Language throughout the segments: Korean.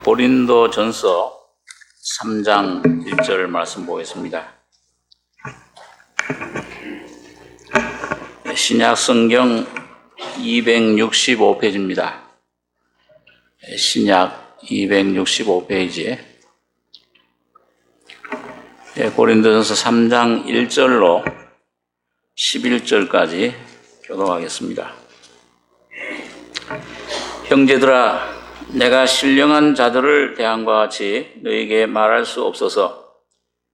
고린도전서 3장 1절 말씀 보겠습니다. 신약 성경 265페이지입니다. 신약 265페이지. 고린도전서 3장 1절로 11절까지 교독하겠습니다. 형제들아, 내가 신령한 자들을 대함과 같이 너에게 말할 수 없어서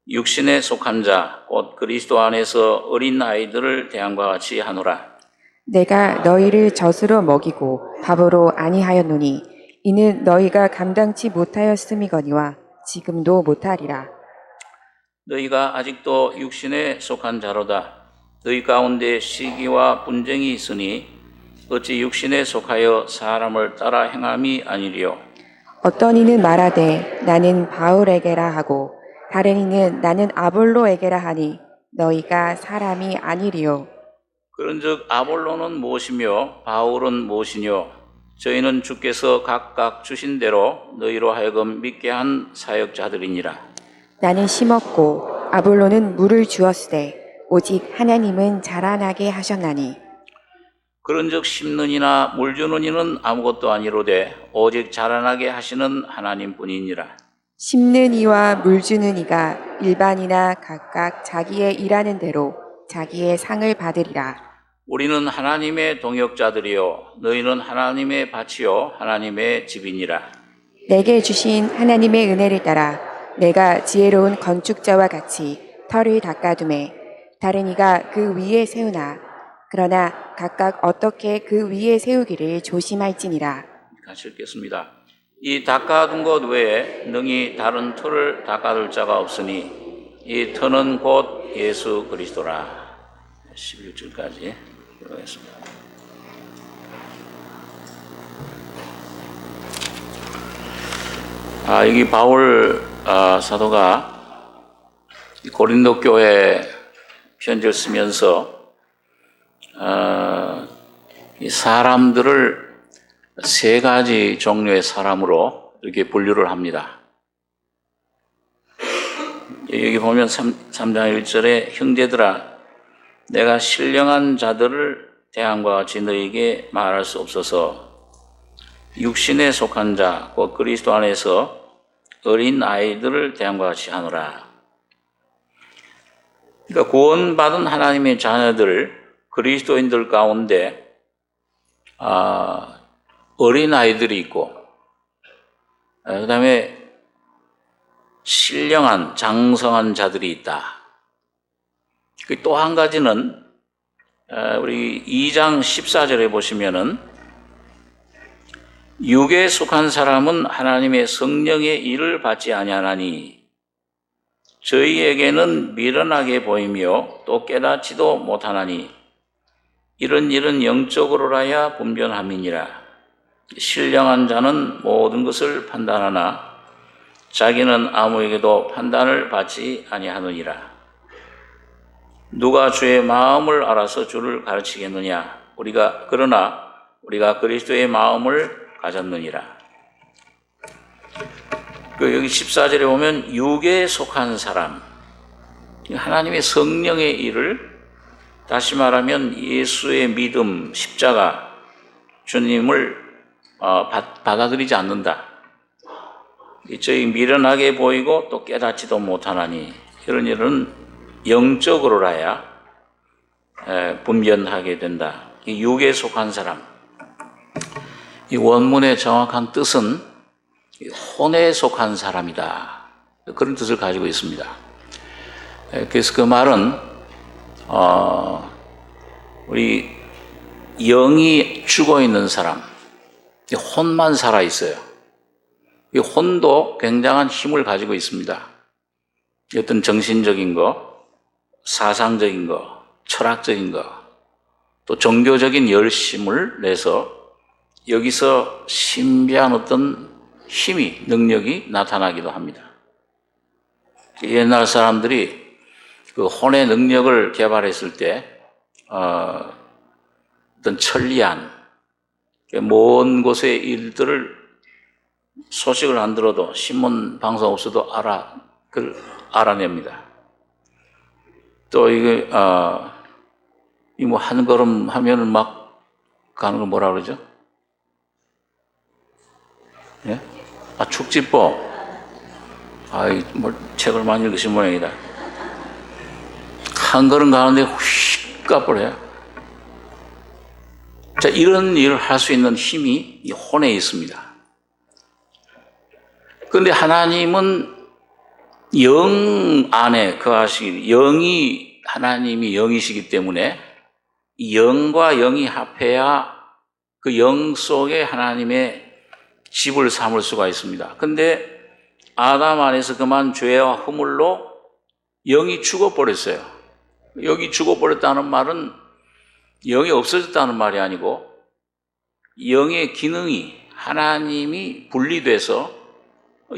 육신에 속한 자, 곧 그리스도 안에서 어린 아이들을 대함과 같이 하노라. 내가 너희를 젖으로 먹이고 밥으로 아니하였노니 이는 너희가 감당치 못하였음이거니와 지금도 못하리라. 너희가 아직도 육신에 속한 자로다. 너희 가운데 시기와 분쟁이 있으니 어찌 육신에 속하여 사람을 따라 행함이 아니리요. 어떤 이는 말하되 나는 바울에게라 하고 다른 이는 나는 아볼로에게라 하니 너희가 사람이 아니리요. 그런즉 아볼로는 무엇이며 바울은 무엇이뇨? 저희는 주께서 각각 주신 대로 너희로 하여금 믿게 한 사역자들이니라. 나는 심었고 아볼로는 물을 주었으되 오직 하나님은 자라나게 하셨나니 그런즉 심는 이나 물 주는 이는 아무것도 아니로되 오직 자라나게 하시는 하나님뿐이니라. 심는 이와 물 주는 이가 일반이나 각각 자기의 일하는 대로 자기의 상을 받으리라. 우리는 하나님의 동역자들이요 너희는 하나님의 밭이요 하나님의 집이니라. 내게 주신 하나님의 은혜를 따라 내가 지혜로운 건축자와 같이 터를 닦아두매 다른 이가 그 위에 세우나 그러나 각각 어떻게 그 위에 세우기를 조심할지니라. 같이 읽겠습니다. 이 닦아둔 것 외에 능히 다른 터를 닦아둘 자가 없으니 이 터는 곧 예수 그리스도라. 11절까지 읽겠습니다. 여기 바울 사도가 고린도 교회에 편지를 쓰면서 이 사람들을 세 가지 종류의 사람으로 이렇게 분류를 합니다. 여기 보면 3장 1절에 형제들아, 내가 신령한 자들을 대함과 같이 너에게 말할 수 없어서 육신에 속한 자, 곧 그리스도 안에서 어린 아이들을 대함과 같이 하노라. 그러니까 구원받은 하나님의 자녀들, 그리스도인들 가운데 어린 아이들이 있고, 그 다음에 신령한 장성한 자들이 있다. 또 한 가지는 우리 2장 14절에 보시면은 육에 속한 사람은 하나님의 성령의 일을 받지 아니하나니 저희에게는 미련하게 보이며 또 깨닫지도 못하나니 이런 일은 영적으로라야 분변함이니라. 신령한 자는 모든 것을 판단하나 자기는 아무에게도 판단을 받지 아니하느니라. 누가 주의 마음을 알아서 주를 가르치겠느냐? 그러나 우리가 그리스도의 마음을 가졌느니라. 여기 14절에 보면 육에 속한 사람, 하나님의 성령의 일을, 다시 말하면 예수의 믿음, 십자가, 주님을 받아들이지 않는다. 저희 미련하게 보이고 또 깨닫지도 못하나니 이런 일은 영적으로라야 분별하게 된다. 이 육에 속한 사람, 이 원문의 정확한 뜻은 혼에 속한 사람이다. 그런 뜻을 가지고 있습니다. 그래서 그 말은 우리 영이 죽어 있는 사람, 혼만 살아 있어요. 이 혼도 굉장한 힘을 가지고 있습니다. 어떤 정신적인 거, 사상적인 거, 철학적인 거, 또 종교적인 열심을 내서 여기서 신비한 어떤 힘이, 능력이 나타나기도 합니다. 옛날 사람들이 그 혼의 능력을 개발했을 때 어떤 천리안, 먼 곳의 일들을 소식을 안 들어도 신문 방송 없어도 그걸 알아냅니다. 또 이게 이 뭐 한 걸음 하면은 막 가는 걸 뭐라 그러죠? 예? 축지법. 뭐 책을 많이 읽으신 모양이다. 한 걸음 가는데 휙 가버려요. 자, 이런 일을 할 수 있는 힘이 이 혼에 있습니다. 그런데 하나님은 영 안에 거하시기, 하나님이 영이시기 때문에 이 영과 영이 합해야 그 영 속에 하나님의 집을 삼을 수가 있습니다. 그런데 아담 안에서 그만 죄와 허물로 영이 죽어버렸어요. 영이 죽어버렸다는 말은 영이 없어졌다는 말이 아니고 영의 기능이, 하나님이 분리돼서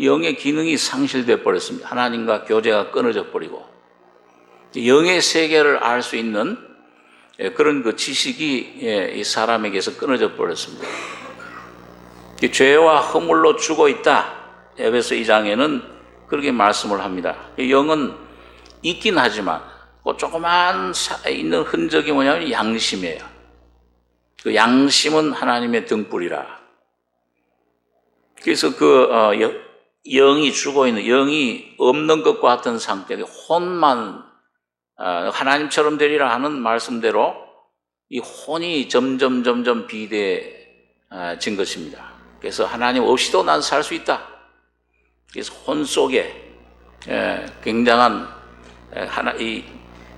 영의 기능이 상실돼 버렸습니다. 하나님과 교제가 끊어져 버리고 영의 세계를 알 수 있는 그런 그 지식이 이 사람에게서 끊어져 버렸습니다. 죄와 허물로 죽어 있다. 에베소 2장에는 그렇게 말씀을 합니다. 영은 있긴 하지만 그 조그만 있는 흔적이 뭐냐면 양심이에요. 그 양심은 하나님의 등불이라. 그래서 영이 죽어 있는, 영이 없는 것과 같은 상태, 혼만 하나님처럼 되리라 하는 말씀대로 이 혼이 점점 비대해진 것입니다. 그래서 하나님 없이도 난 살 수 있다. 그래서 혼 속에 굉장한 이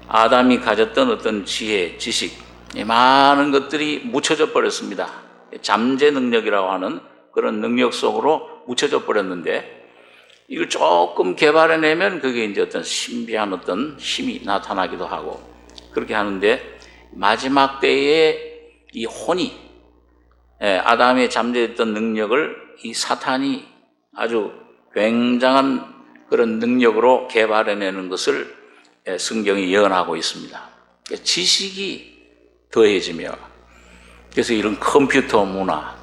아담이 가졌던 어떤 지혜, 지식, 많은 것들이 묻혀져 버렸습니다. 잠재 능력이라고 하는 그런 능력 속으로 묻혀져 버렸는데 이걸 조금 개발해내면 그게 이제 어떤 신비한 어떤 힘이 나타나기도 하고 그렇게 하는데 마지막 때에 이 혼이 아담의 잠재했던 능력을 이 사탄이 아주 굉장한 그런 능력으로 개발해내는 것을 성경이 예언하고 있습니다. 지식이 더해지며 그래서 이런 컴퓨터 문화,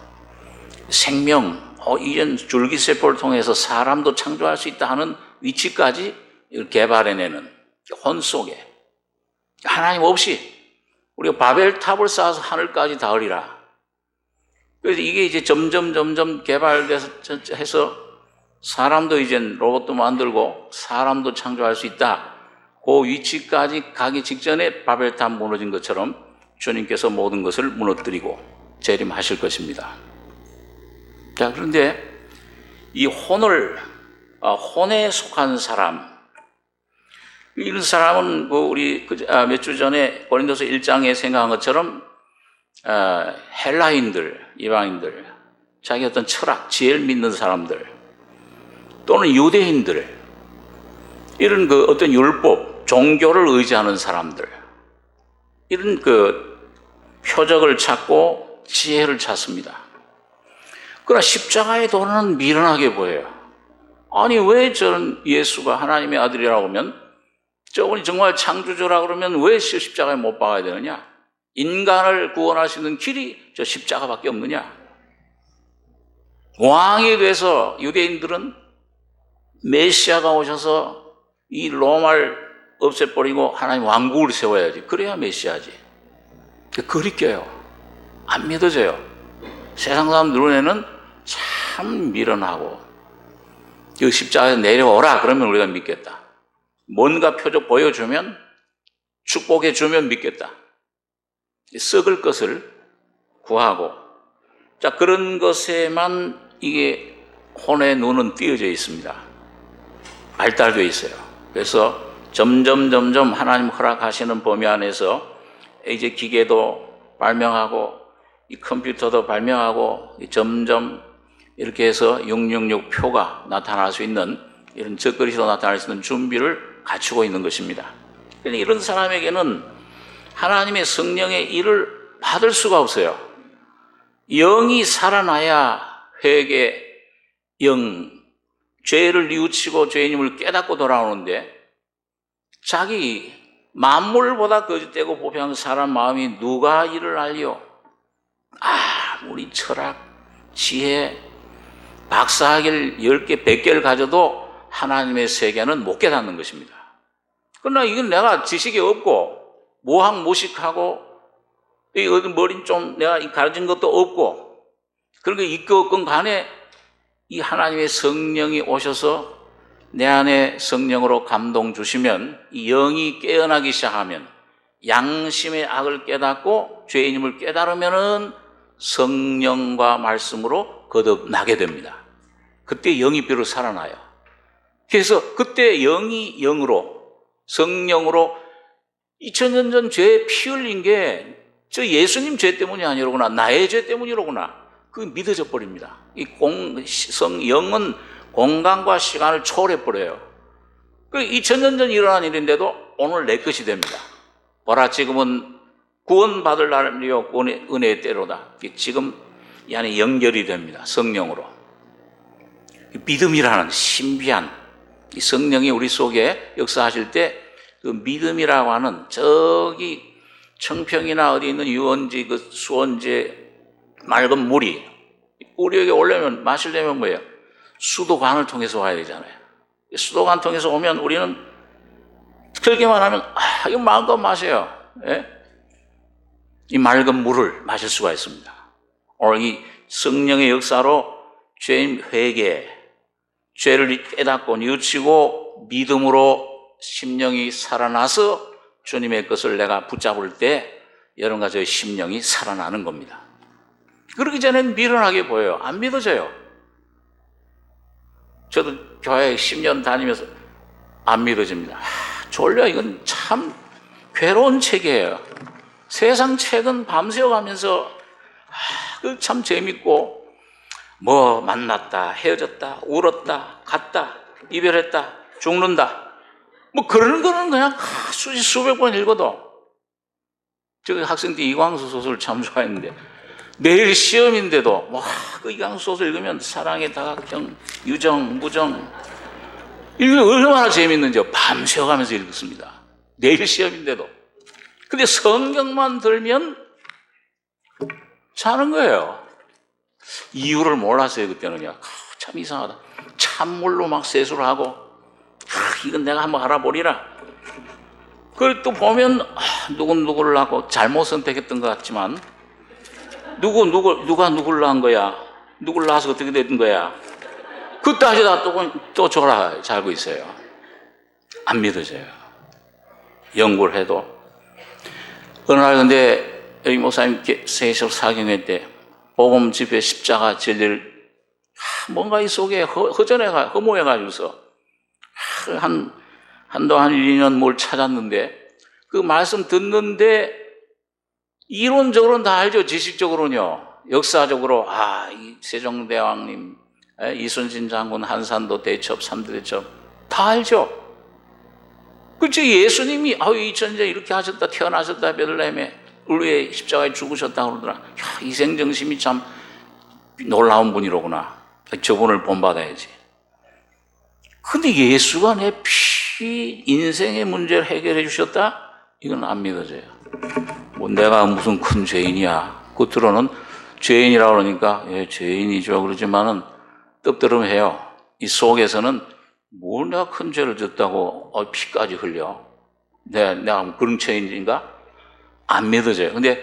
생명, 이런 줄기세포를 통해서 사람도 창조할 수 있다 하는 위치까지 개발해내는 혼 속에 하나님 없이 우리가 바벨탑을 쌓아서 하늘까지 닿으리라. 그래서 이게 이제 점점 개발돼서 해서 사람도 이젠 로봇도 만들고 사람도 창조할 수 있다. 그 위치까지 가기 직전에 바벨탑 무너진 것처럼 주님께서 모든 것을 무너뜨리고 재림하실 것입니다. 자, 그런데 이 혼에 속한 사람, 이런 사람은 우리 몇 주 전에 고린도서 1장에 생각한 것처럼 헬라인들, 이방인들, 자기 어떤 철학, 지혜를 믿는 사람들, 또는 유대인들, 이런 그 어떤 율법, 종교를 의지하는 사람들, 이런 그 표적을 찾고 지혜를 찾습니다. 그러나 십자가의 도는 미련하게 보여요. 아니, 왜 저는 예수가 하나님의 아들이라고 하면, 저분이 정말 창조주라고 그러면 왜 십자가에 못 박아야 되느냐? 인간을 구원할 수 있는 길이 저 십자가밖에 없느냐? 왕이 돼서 유대인들은 메시아가 오셔서 이 로마를 없애버리고 하나님 왕국을 세워야지. 그래야 메시아지. 그리 껴요. 안 믿어져요. 세상 사람 눈에는 참 미련하고 그 십자가에서 내려오라 그러면 우리가 믿겠다. 뭔가 표적 보여주면 축복해 주면 믿겠다. 썩을 것을 구하고 자 그런 것에만 이게 혼의 눈은 띄어져 있습니다. 발달되어 있어요. 그래서 점점 하나님 허락하시는 범위 안에서 이제 기계도 발명하고 이 컴퓨터도 발명하고 점점 이렇게 해서 666 표가 나타날 수 있는 이런 적그리스도 나타날 수 있는 준비를 갖추고 있는 것입니다. 그런데 이런 사람에게는 하나님의 성령의 일을 받을 수가 없어요. 영이 살아나야 회개, 죄를 뉘우치고 죄인임을 깨닫고 돌아오는데 자기 만물보다 거짓되고 보편한 사람 마음이 누가 이를 알리요? 우리 철학, 지혜, 박사학위를 10개, 100개를 가져도 하나님의 세계는 못 깨닫는 것입니다. 그러나 이건 내가 지식이 없고 모학모식하고 이 머리는 좀 내가 가르친 것도 없고 그런 게 있고 없건 간에 이 하나님의 성령이 오셔서 내 안에 성령으로 감동 주시면 이 영이 깨어나기 시작하면 양심의 악을 깨닫고 죄인임을 깨달으면은 성령과 말씀으로 거듭나게 됩니다. 그때 영이 비로소 살아나요. 그래서 그때 영이 영으로 성령으로 2000년 전 죄에 피 흘린 게 저 예수님 죄 때문이 아니로구나, 나의 죄 때문이로구나, 그게 믿어져 버립니다. 이 영은 공간과 시간을 초월해 버려요. 그 2000년 전 일어난 일인데도 오늘 내 것이 됩니다. 보라, 지금은 구원받을 날이요 은혜의 때로다. 지금 이 안에 연결이 됩니다. 성령으로. 믿음이라는 신비한 이 성령이 우리 속에 역사하실 때 그 믿음이라고 하는 저기 청평이나 어디 있는 유원지, 그 수원지에 맑은 물이 우리에게 오려면, 마시려면 뭐예요? 수도관을 통해서 와야 되잖아요. 수도관 통해서 오면 우리는 그렇게만 하면 이거 마음껏 마셔요. 예? 이 맑은 물을 마실 수가 있습니다. 오늘 이 성령의 역사로 죄인 회개, 죄를 깨닫고 뉘우치고 믿음으로 심령이 살아나서 주님의 것을 내가 붙잡을 때 여러분과 저의 심령이 살아나는 겁니다. 그러기 전에는 미련하게 보여요. 안 믿어져요. 저도 교회 10년 다니면서 안 믿어집니다. 졸려. 이건 참 괴로운 책이에요. 세상 책은 밤새워 가면서 그 참 재밌고 뭐 만났다, 헤어졌다, 울었다, 갔다, 이별했다, 죽는다, 뭐 그런 거는 그냥 수백 번 읽어도. 저 학생 때 이광수 소설 참 좋아했는데 내일 시험인데도 그 이광수 소설 읽으면 사랑의 다각형, 유정, 무정, 이거 얼마나 재밌는지요. 밤새워 가면서 읽었습니다. 내일 시험인데도. 근데 성경만 들면 자는 거예요. 이유를 몰랐어요, 그때는요. 참 이상하다. 찬물로 막 세수를 하고, 이건 내가 한번 알아보리라. 그걸 또 보면, 누구를 낳고 잘못 선택했던 것 같지만, 누가 누구를 낳은 거야? 누구를 낳아서 어떻게 된 거야? 그 따지다 또 졸아 자고 있어요. 안 믿어져요. 연구를 해도. 어느 날 근데 여기 목사님 세속 사경회 때 복음 집회 십자가 진리를 뭔가 이 속에 허무해가지고서 한동안 1~2년 뭘 찾았는데 그 말씀 듣는데 이론적으로는 다 알죠. 지식적으로는요. 역사적으로 이 세종대왕님, 이순신 장군, 한산도 대첩, 3대 대첩 다 알죠. 그렇죠. 예수님이 2000년 이렇게 하셨다, 태어나셨다, 베들레헴에 울루에 십자가에 죽으셨다 그러더라. 희생정심이 참 놀라운 분이로구나. 저분을 본받아야지. 근데 예수가 내 인생의 문제를 해결해 주셨다? 이건 안 믿어져요. 뭐 내가 무슨 큰 죄인이야. 겉으로는 죄인이라고 그러니까 죄인이죠 그러지만은 떡더름해요. 이 속에서는 뭘 내가 큰 죄를 졌다고 피까지 흘려. 내가 그런 죄인인가? 안 믿어져요. 근데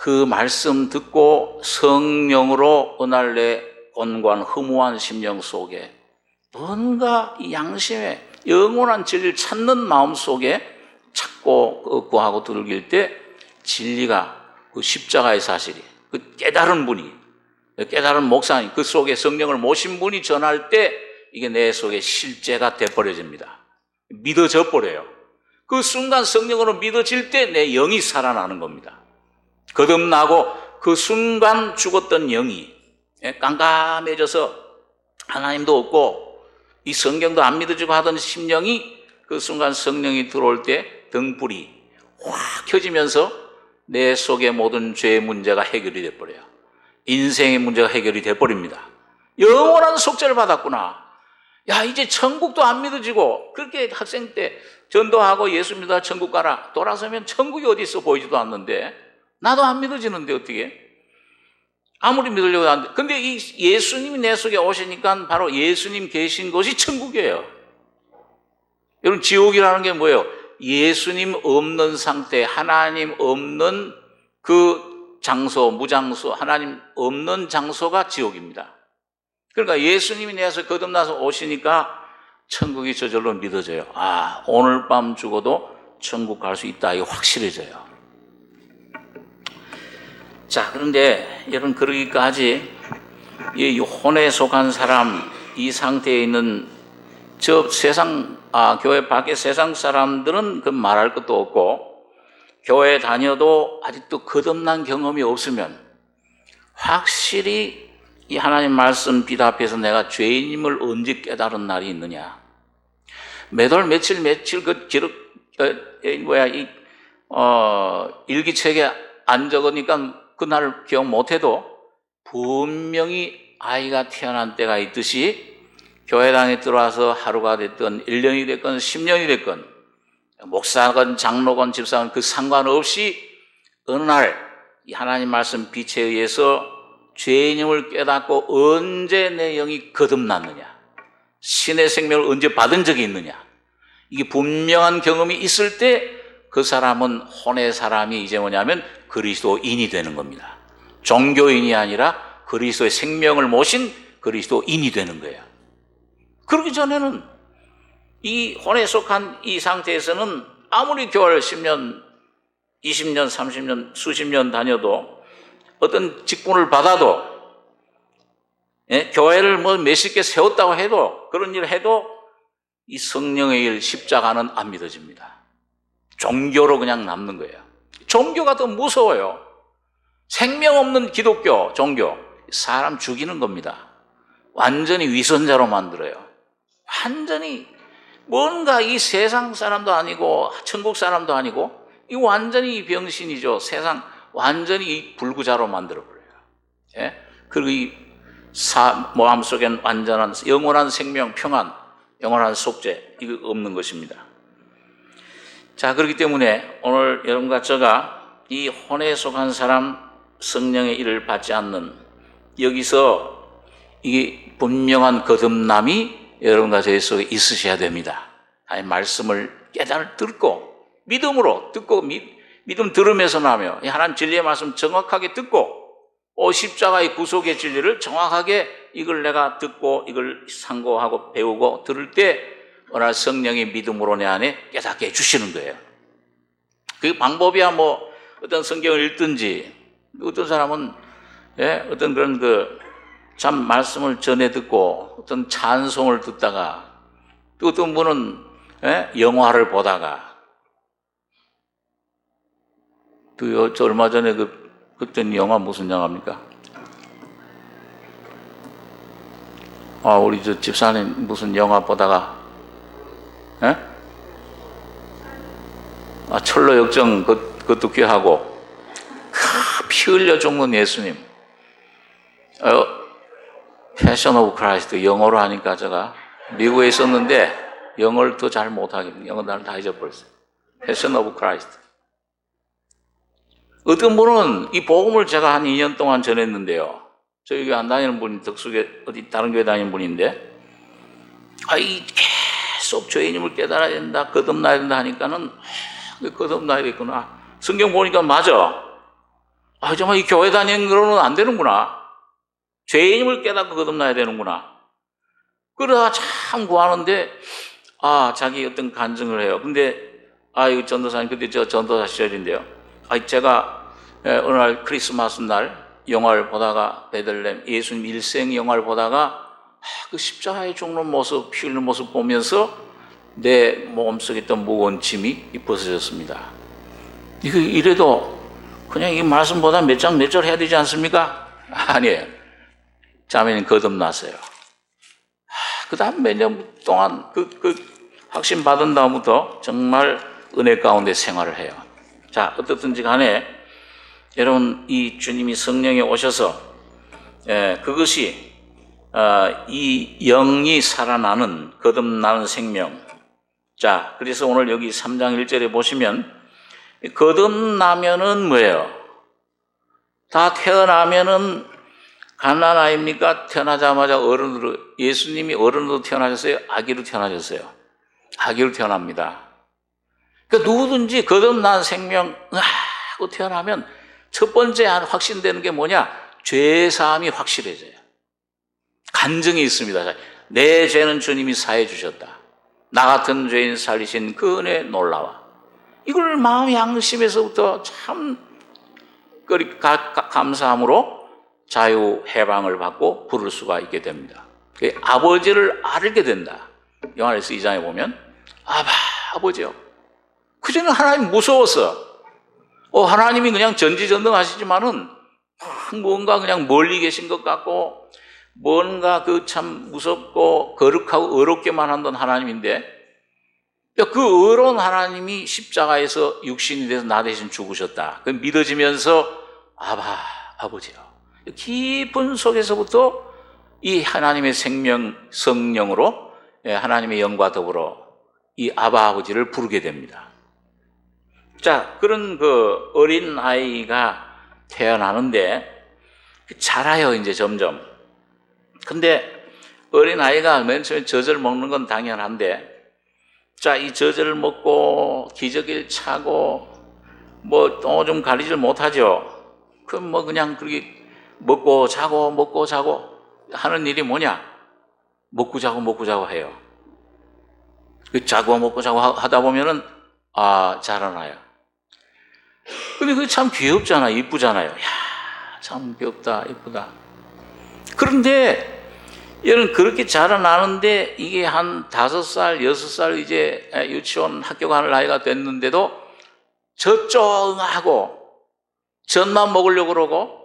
그 말씀 듣고 성령으로 어날 내 곤고한 허무한 심령 속에 뭔가 이 양심에 영원한 진리를 찾는 마음 속에 찾고 구하고 들길 때 진리가 그 십자가의 사실이 그 깨달은 분이, 깨달은 목사님, 그 속에 성령을 모신 분이 전할 때 이게 내 속에 실제가 돼버려집니다. 믿어져 버려요. 그 순간 성령으로 믿어질 때 내 영이 살아나는 겁니다. 거듭나고 그 순간 죽었던 영이 깜깜해져서 하나님도 없고 이 성경도 안 믿어지고 하던 심령이 그 순간 성령이 들어올 때 등불이 확 켜지면서 내 속의 모든 죄의 문제가 해결이 돼버려요. 인생의 문제가 해결이 돼버립니다. 영원한 속죄를 받았구나. 이제 천국도 안 믿어지고 그렇게 학생 때 전도하고 예수 믿어 천국 가라 돌아서면 천국이 어디 있어 보이지도 않는데 나도 안 믿어지는데 어떻게? 아무리 믿으려고 하는데, 근데 이 예수님이 내 속에 오시니까 바로 예수님 계신 곳이 천국이에요. 여러분, 지옥이라는 게 뭐예요? 예수님 없는 상태, 하나님 없는 그 장소, 무장소, 하나님 없는 장소가 지옥입니다. 그러니까 예수님이 내 속에 거듭나서 오시니까 천국이 저절로 믿어져요. 아, 오늘 밤 죽어도 천국 갈 수 있다. 이게 확실해져요. 자, 그런데 여러분, 그러기까지 이 혼에 속한 사람, 이 상태에 있는 저 세상, 교회 밖의 세상 사람들은 그 말할 것도 없고, 교회 다녀도 아직도 거듭난 경험이 없으면 확실히 이 하나님 말씀 빛 앞에서 내가 죄인임을 언제 깨달은 날이 있느냐. 매달 며칠 그 기록, 일기책에 안 적으니까 그날을 기억 못해도 분명히 아이가 태어난 때가 있듯이 교회당에 들어와서 하루가 됐건 1년이 됐건 10년이 됐건 목사건 장로건 집사건 그 상관없이 어느 날 이 하나님 말씀 빛에 의해서 죄인임을 깨닫고 언제 내 영이 거듭났느냐, 신의 생명을 언제 받은 적이 있느냐, 이게 분명한 경험이 있을 때 그 사람은 혼의 사람이 이제 뭐냐면 그리스도인이 되는 겁니다. 종교인이 아니라 그리스도의 생명을 모신 그리스도인이 되는 거예요. 그러기 전에는 이 혼에 속한 이 상태에서는 아무리 교회를 10년, 20년, 30년, 수십 년 다녀도 어떤 직분을 받아도, 교회를 뭐 몇십 개 세웠다고 해도, 그런 일을 해도 이 성령의 일, 십자가는 안 믿어집니다. 종교로 그냥 남는 거예요. 종교가 더 무서워요. 생명 없는 기독교, 종교, 사람 죽이는 겁니다. 완전히 위선자로 만들어요. 완전히 뭔가 이 세상 사람도 아니고 천국 사람도 아니고 이 완전히 병신이죠. 세상 완전히 불구자로 만들어버려요. 예? 그리고 이 마음속엔 완전한 영원한 생명, 평안, 영원한 속죄, 이거 없는 것입니다. 자, 그렇기 때문에 오늘 여러분과 제가 이 혼에 속한 사람, 성령의 일을 받지 않는, 여기서 이게 분명한 거듭남이 여러분과 제 속에 있으셔야 됩니다. 아니, 말씀을 깨달을 듣고 믿음으로 듣고 믿음 들으면서 나며 하나님 진리의 말씀 정확하게 듣고 십자가의 구속의 진리를 정확하게 이걸 내가 듣고 이걸 상고하고 배우고 들을 때 오늘 성령이 믿음으로 내 안에 깨닫게 해주시는 거예요. 그 방법이야 뭐 어떤 성경을 읽든지, 어떤 사람은 어떤 그런 참 말씀을 전해 듣고 어떤 찬송을 듣다가, 또 어떤 분은 영화를 보다가, 또 저 얼마 전에 그때 영화 무슨 영화입니까? 우리 저 집사님 무슨 영화 보다가 철로 역정 그것도 귀하고, 피 흘려 죽는 예수님, 패션 오브 크라이스트 영어로 하니까 제가 미국에 있었는데 영어를 더 잘 못하겠네. 영어 나를 다 잊어버렸어요. 패션 오브 크라이스트. 어떤 분은 이 복음을 제가 한 2년 동안 전했는데요. 저희 교회 안 다니는 분이 덕수교회 어디 다른 교회 다니는 분인데, 이 계속 죄인임을 깨달아야 된다, 거듭나야 된다 하니까는 거듭나야 되겠구나. 성경 보니까 맞아. 정말 이 교회 다니는 거로는 안 되는구나. 죄인임을 깨닫고 거듭나야 되는구나. 그러다가 참 구하는데 자기 어떤 간증을 해요. 근데 이거 전도사님, 그때 저 전도사 시절인데요. 제가 어느 날 크리스마스 날 영화를 보다가, 베들레헴 예수님 일생 영화를 보다가 그 십자가에 죽는 모습, 피 흘리는 모습 보면서 내 몸속에 있던 무거운 짐이 벗어졌습니다. 이래도 그냥 이 말씀보다 몇 장 몇 절 해야 되지 않습니까? 아니에요. 자매는 거듭났어요. 그 다음 몇 년 동안 확신 받은 다음부터 정말 은혜 가운데 생활을 해요. 자, 어떻든지 간에 여러분, 이 주님이 성령에 오셔서 그것이 이 영이 살아나는 거듭나는 생명. 자, 그래서 오늘 여기 3장 1절에 보시면 거듭나면은 뭐예요? 다 태어나면은 갓난아이입니까? 태어나자마자 어른으로, 예수님이 어른으로 태어나셨어요? 아기로 태어나셨어요? 아기로 태어납니다. 그러니까 누구든지 거듭난 생명 하고 태어나면 첫 번째 확신되는 게 뭐냐? 죄사함이 확실해져요. 간증이 있습니다. 내 죄는 주님이 사해 주셨다. 나 같은 죄인 살리신 그 은혜 놀라워. 이걸 마음의 양심에서부터 참 감사함으로 자유 해방을 받고 부를 수가 있게 됩니다. 아버지를 알게 된다. 요한일서 2장에 보면 아버지요. 그전에 하나님 무서웠어. 하나님이 그냥 전지전능하시지만은 뭔가 그냥 멀리 계신 것 같고 뭔가 그 참 무섭고 거룩하고 어렵게만 한던 하나님인데 그 어려운 하나님이 십자가에서 육신이 돼서 나 대신 죽으셨다. 그 믿어지면서 아버지요. 깊은 속에서부터 이 하나님의 생명 성령으로 하나님의 영과 더불어 이 아버지를 부르게 됩니다. 자, 그런 그 어린 아이가 태어나는데 자라요, 이제 점점. 근데 어린 아이가 맨 처음에 젖을 먹는 건 당연한데, 자, 이 젖을 먹고 기저귀를 차고 뭐 똥 좀 가리질 못하죠. 그럼 뭐 그냥 그렇게 먹고 자고 하는 일이 뭐냐? 먹고 자고 해요. 자고 먹고 자고 하다 보면은 자라나요. 근데 그게 참 귀엽잖아, 이쁘잖아요. 참 귀엽다, 이쁘다. 그런데 얘는 그렇게 자라나는데 이게 한 5살, 6살 이제 유치원 학교 가는 나이가 됐는데도 젖조응하고 젖만 먹으려고 그러고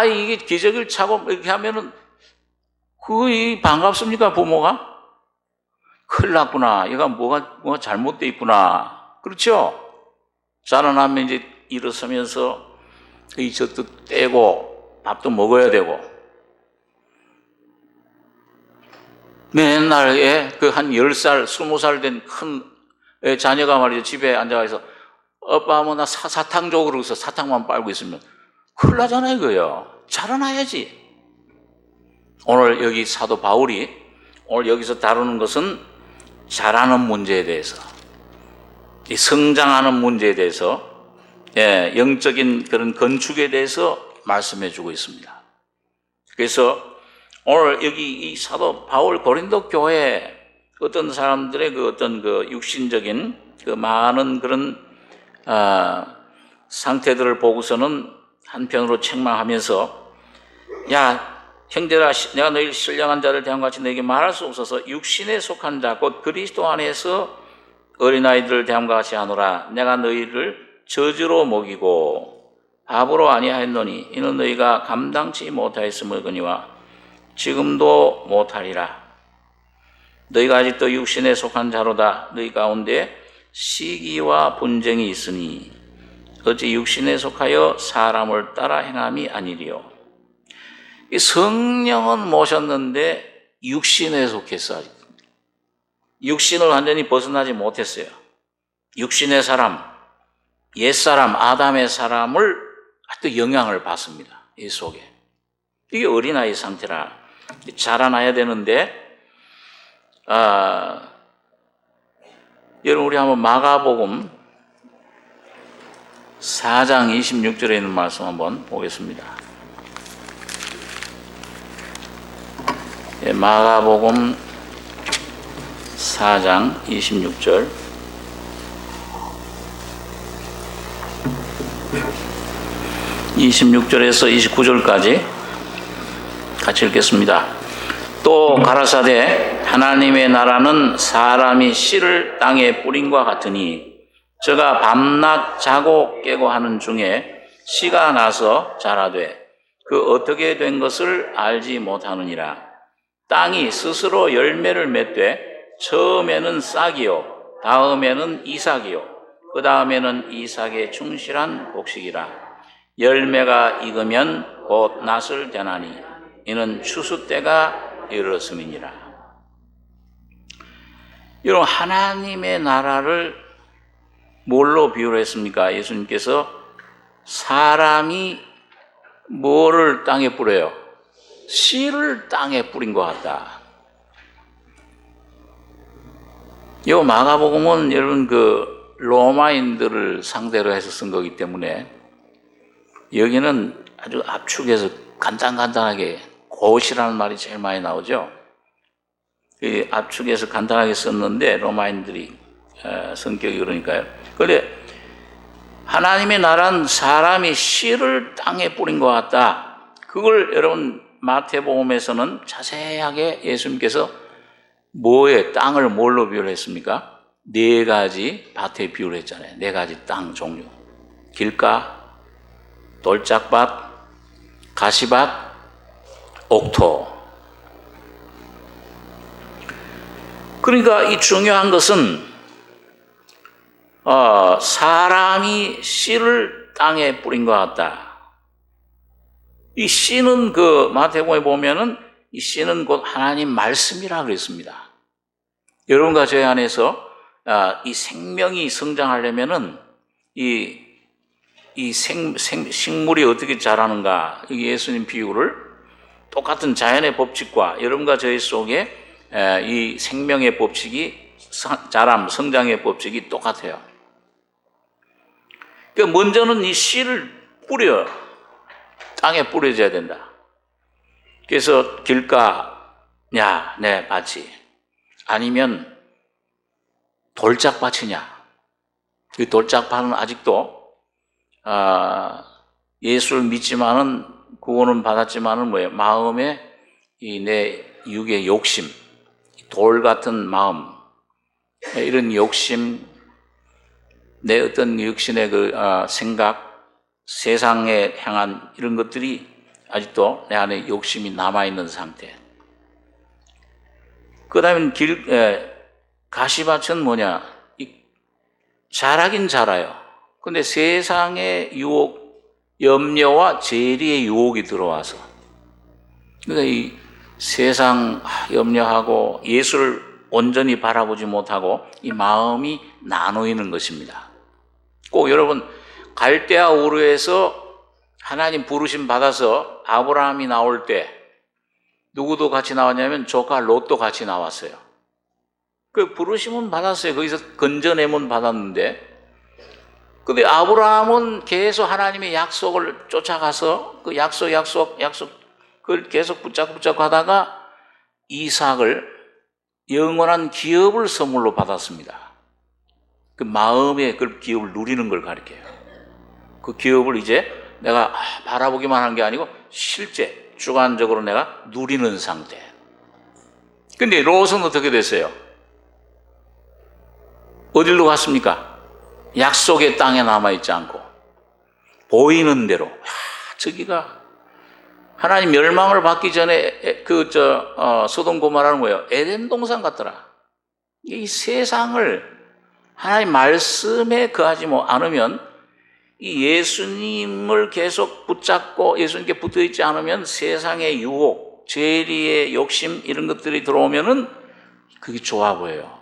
이게 기저귀를 차고 이렇게 하면은 그게 반갑습니까, 부모가? 큰일 났구나. 얘가 뭐가 잘못돼 있구나. 그렇죠? 자라나면 이제 일어서면서 이 젖도 떼고 밥도 먹어야 되고 맨날 그 한 10살, 20살 된 큰 자녀가 말이죠. 집에 앉아서 아빠 나 사탕 줘 그러고서 사탕만 빨고 있으면 큰일 나잖아요, 이거요. 자라나야지. 오늘 여기 사도 바울이 오늘 여기서 다루는 것은 자라는 문제에 대해서, 이 성장하는 문제에 대해서, 영적인 그런 건축에 대해서 말씀해 주고 있습니다. 그래서 오늘 여기 이 사도 바울 고린도 교회 어떤 사람들의 그 어떤 그 육신적인 그 많은 그런 상태들을 보고서는 한편으로 책망하면서 형제라 내가 너희 신령한 자를 대한 같이 너에게 말할 수 없어서 육신에 속한 자 곧 그리스도 안에서 어린아이들을 대함과 같이 하노라. 내가 너희를 저주로 먹이고 바보로 아니하였노니 이는 너희가 감당치 못하였음이거니와 지금도 못하리라. 너희가 아직도 육신에 속한 자로다. 너희 가운데 시기와 분쟁이 있으니 어찌 육신에 속하여 사람을 따라 행함이 아니리요. 이 성령은 모셨는데 육신에 속했어. 육신을 완전히 벗어나지 못했어요. 육신의 사람, 옛사람, 아담의 사람을 또 영향을 받습니다. 이 속에. 이게 어린아이 상태라 자라나야 되는데, 여러분 우리 한번 마가복음 4장 26절에 있는 말씀 한번 보겠습니다. 마가복음 4장 26절. (26절에서) 29절까지 같이 읽겠습니다. 또 가라사대 하나님의 나라는 사람이 씨를 땅에 뿌림과 같으니 저가 밤낮 자고 깨고 하는 중에 씨가 나서 자라되 그 어떻게 된 것을 알지 못하느니라. 땅이 스스로 열매를 맺되 처음에는 싹이요 다음에는 이삭이요 그 다음에는 이삭의 충실한 곡식이라. 열매가 익으면 곧 낫을 되나니 이는 추수 때가 이르렀음이니라. 여러분 하나님의 나라를 뭘로 비유를 했습니까? 예수님께서 사람이 뭐를 땅에 뿌려요? 씨를 땅에 뿌린 것 같다. 이 마가복음은 여러분 그 로마인들을 상대로 해서 쓴 거기 때문에 여기는 아주 압축해서 간단하게 곧이라는 말이 제일 많이 나오죠. 그 압축해서 간단하게 썼는데 로마인들이 성격이 그러니까요. 그런데 하나님의 나라는 사람이 씨를 땅에 뿌린 것 같다. 그걸 여러분 마태복음에서는 자세하게 예수님께서 땅을 뭘로 비유했습니까? 4가지 밭에 비유를 했잖아요. 4가지 땅 종류. 길가, 돌짝밭, 가시밭, 옥토. 그러니까 이 중요한 것은 사람이 씨를 땅에 뿌린 것 같다. 이 씨는 그 마태복음에 보면은 이 씨는 곧 하나님 말씀이라 그랬습니다. 여러분과 저희 안에서 이 생명이 성장하려면은 식물이 어떻게 자라는가, 예수님 비유를 똑같은 자연의 법칙과 여러분과 저희 속에 이 생명의 법칙이 성장의 법칙이 똑같아요. 그러니까 먼저는 이 씨를 땅에 뿌려줘야 된다. 그래서 길가냐, 내 밭이 아니면 돌짝밭이냐. 이 돌짝밭은 아직도 예수를 믿지만은 구원은 받았지만은 마음에 내 육의 욕심, 돌 같은 마음, 이런 욕심, 내 어떤 육신의 그 생각, 세상에 향한 이런 것들이 아직도 내 안에 욕심이 남아있는 상태. 그 다음에 가시밭은 뭐냐? 자라긴 자라요. 근데 세상의 유혹, 염려와 재리의 유혹이 들어와서, 그러니까 이 세상 염려하고 예수를 온전히 바라보지 못하고 이 마음이 나누이는 것입니다. 꼭 여러분 갈대아 우르에서 하나님 부르심 받아서 아브라함이 나올 때 누구도 같이 나왔냐면 조카 롯도 같이 나왔어요. 그 부르심은 받았어요. 거기서 건져내면 받았는데, 근데 아브라함은 계속 하나님의 약속을 쫓아가서 그 약속 그걸 계속 붙잡고 하다가 이삭을 영원한 기업을 선물로 받았습니다. 그 마음의 그 기업을 누리는 걸 가리켜요. 그 기업을 이제 내가 바라보기만 하는 게 아니고 실제 주관적으로 내가 누리는 상태. 근데 롯은 어떻게 됐어요? 어디로 갔습니까? 약속의 땅에 남아있지 않고 보이는 대로. 저기가 하나님 멸망을 받기 전에 소돔 고모라는 거예요. 에덴 동산 같더라. 이 세상을 하나님 말씀에 거하지 않으면, 이 예수님을 계속 붙잡고 예수님께 붙어 있지 않으면 세상의 유혹, 죄리의 욕심 이런 것들이 들어오면은 그게 좋아 보여요.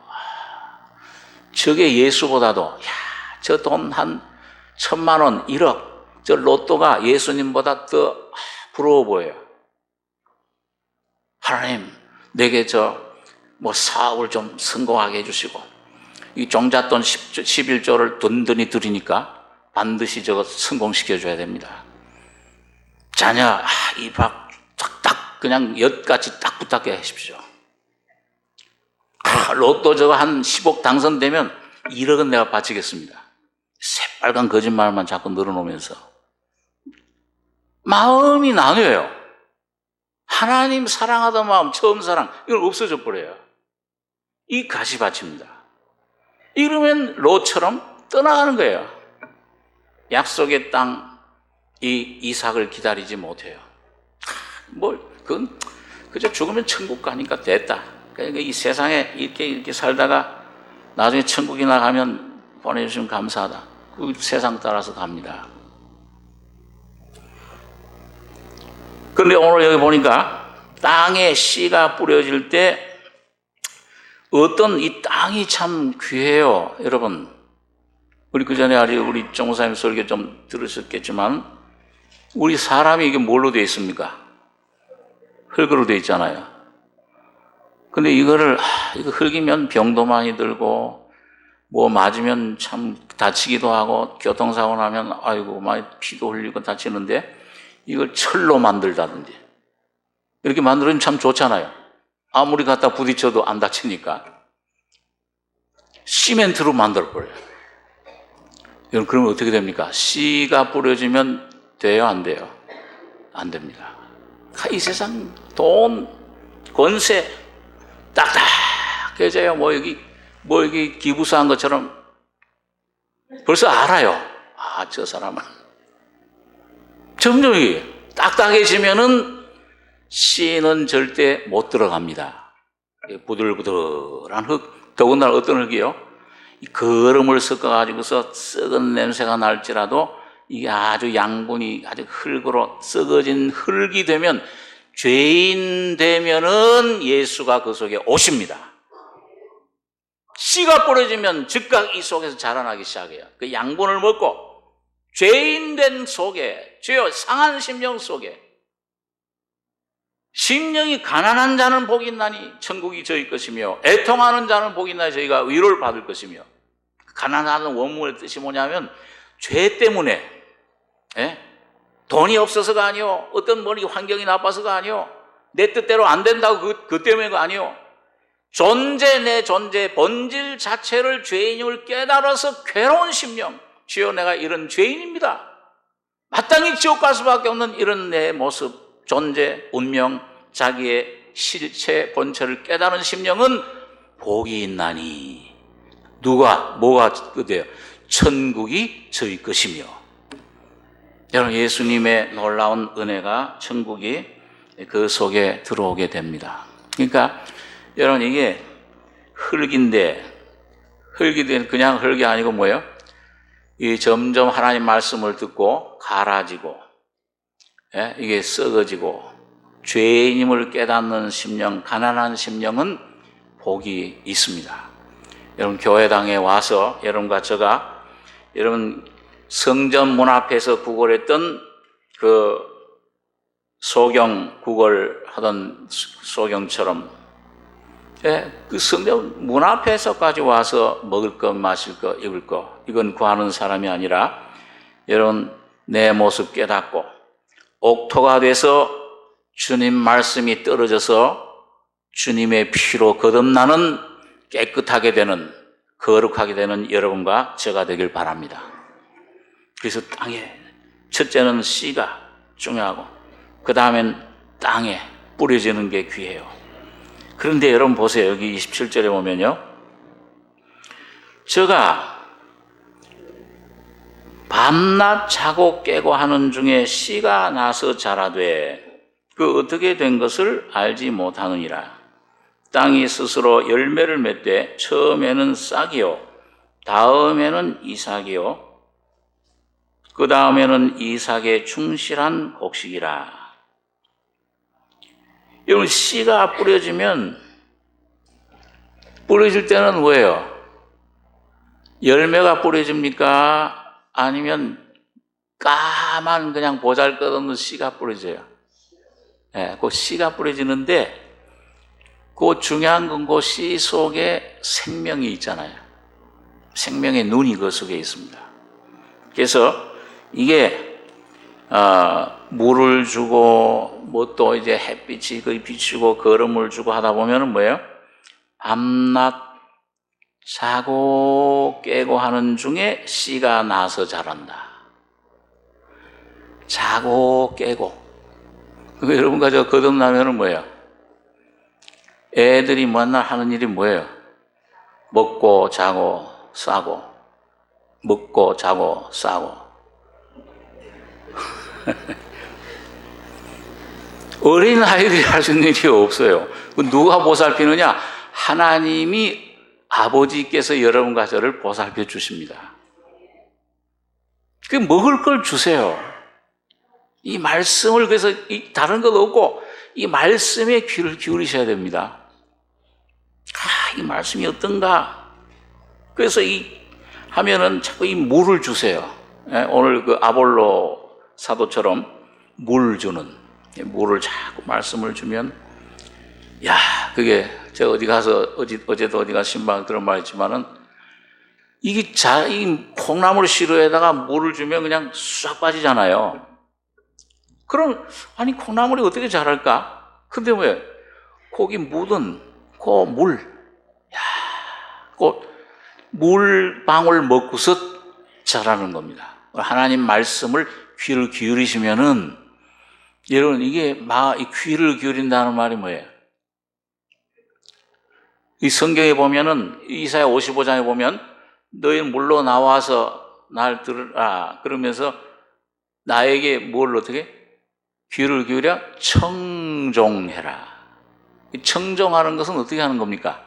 저게 예수보다도 저 돈 한 1,000만 원, 1억, 저 로또가 예수님보다 더 부러워 보여요. 하나님, 내게 사업을 좀 성공하게 해주시고, 이 종잣돈 11조를 든든히 드리니까 반드시 저거 성공시켜줘야 됩니다. 자녀, 이 밥 딱 그냥 엿같이 딱 부탁해 하십시오. 로또 저거 한 10억 당선되면 1억은 내가 바치겠습니다. 새빨간 거짓말만 자꾸 늘어놓으면서 마음이 나뉘어요. 하나님 사랑하던 마음, 처음 사랑, 이건 없어져 버려요. 이 가시밭입니다. 이러면 롯처럼 떠나가는 거예요. 약속의 땅, 이 이삭을 기다리지 못해요. 그건 그저 죽으면 천국 가니까 됐다. 그러니까 이 세상에 이렇게 살다가 나중에 천국이나 가면 보내주시면 감사하다. 그 세상 따라서 갑니다. 그런데 오늘 여기 보니까 땅에 씨가 뿌려질 때 어떤 이 땅이 참 귀해요. 여러분, 우리 그 전에 우리 정사님 설교 좀 들으셨겠지만 우리 사람이 이게 뭘로 되어 있습니까? 흙으로 돼 있잖아요. 근데 이거를 이거 흙이면 병도 많이 들고 뭐 맞으면 참 다치기도 하고 교통사고 나면 아이고 많이 피도 흘리고 다치는데 이걸 철로 만들다든지 이렇게 만들면 참 좋잖아요. 아무리 갖다 부딪혀도 안 다치니까. 시멘트로 만들어버려요. 여러분, 그러면 어떻게 됩니까? 씨가 뿌려지면 돼요, 안 돼요? 안 됩니다. 이 세상 돈, 권세 딱딱해져요. 뭐 여기 기부사한 것처럼 벌써 알아요. 아, 저 사람은 점점 딱딱해지면은 씨는 절대 못 들어갑니다. 부들부들한 흙, 더군다나 어떤 흙이요? 이 거름을 섞어가지고서 썩은 냄새가 날지라도 이게 아주 양분이 아주 흙으로 썩어진 흙이 되면 죄인 되면은 예수가 그 속에 오십니다. 씨가 뿌려지면 즉각 이 속에서 자라나기 시작해요. 그 양분을 먹고 죄인 된 속에, 죄요 상한 심령 속에 심령이 가난한 자는 복이 있나니 천국이 저희 것이며 애통하는 자는 복이 있나니 저희가 위로를 받을 것이며 가난하다는 원문의 뜻이 뭐냐면 죄 때문에 돈이 없어서가 아니요 어떤 머리 환경이 나빠서가 아니요 내 뜻대로 안 된다고 그 때문에가 아니요 내 존재 본질 자체를 죄인임을 깨달아서 괴로운 심령 주여 내가 이런 죄인입니다. 마땅히 지옥 갈 수밖에 없는 이런 내 모습 존재, 운명, 자기의 실체, 본체를 깨달은 심령은 복이 있나니 뭐가 그대요? 천국이 저희 것이며. 여러분 예수님의 놀라운 은혜가 천국이 그 속에 들어오게 됩니다. 그러니까 여러분 이게 흙인데 흙이 그냥 흙이 아니고 뭐예요? 이 점점 하나님 말씀을 듣고 갈아지고 이게 썩어지고 죄인임을 깨닫는 심령, 가난한 심령은 복이 있습니다. 여러분 교회당에 와서 여러분과 제가 여러분 성전 문 앞에서 구걸했던 그 소경 구걸하던 소경처럼 그 성전 문 앞에서까지 와서 먹을 것, 마실 것, 입을 것 이건 구하는 사람이 아니라 여러분 내 모습 깨닫고 옥토가 돼서 주님 말씀이 떨어져서 주님의 피로 거듭나는 깨끗하게 되는 거룩하게 되는 여러분과 제가 되길 바랍니다. 그래서 땅에 첫째는 씨가 중요하고 그 다음엔 땅에 뿌려지는 게 귀해요. 그런데 여러분 보세요. 여기 27절에 보면요. 제가 밤낮 자고 깨고 하는 중에 씨가 나서 자라되 그 어떻게 된 것을 알지 못하느니라. 땅이 스스로 열매를 맺되 처음에는 싹이요 다음에는 이삭이요 그 다음에는 이삭의 충실한 곡식이라. 여러분 씨가 뿌려지면 뿌려질 때는 뭐예요? 열매가 뿌려집니까? 아니면 까만 그냥 보잘것없는 씨가 뿌려져요? 그 씨가 뿌려지는데 그 중요한 건 그 씨 속에 생명이 있잖아요. 생명의 눈이 그 속에 있습니다. 그래서 이게 물을 주고 뭐 또 이제 햇빛이 거의 비추고 거름을 주고 하다 보면은 뭐예요? 밤낮 자고 깨고 하는 중에 씨가 나서 자란다. 자고 깨고. 여러분과 저 거듭나면은 뭐예요? 애들이 맨날 하는 일이 뭐예요? 먹고 자고 싸고 먹고 자고 싸고. 어린 아이들이 할 수 있는 일이 없어요. 누가 보살피느냐? 하나님이 아버지께서 여러분과 저를 보살펴 주십니다. 그 먹을 걸 주세요. 이 말씀을 그래서 다른 것 없고 이 말씀에 귀를 기울이셔야 됩니다. 이 말씀이 어떤가? 그래서 하면은 자꾸 이 물을 주세요. 오늘 그 아볼로 사도처럼 물 주는 뭐를 자꾸 말씀을 주면, 야, 그게 제가 어디 가서 어제도 어디 가서 신방 그런 말 했지만은, 이 콩나물 시루에다가 물을 주면 그냥 싹 빠지잖아요. 그럼 아니 콩나물이 어떻게 자랄까? 근데 왜 거기 묻은 그 물, 그 물방울 먹고서 자라는 겁니다. 하나님 말씀을 귀를 기울이시면은, 여러분 이게 이 귀를 기울인다는 말이 뭐예요? 이 성경에 보면은 이사야 55장에 보면 너희 물로 나와서 날 들으라 그러면서 나에게 뭘 어떻게? 귀를 기울여 청종해라. 이 청종하는 것은 어떻게 하는 겁니까?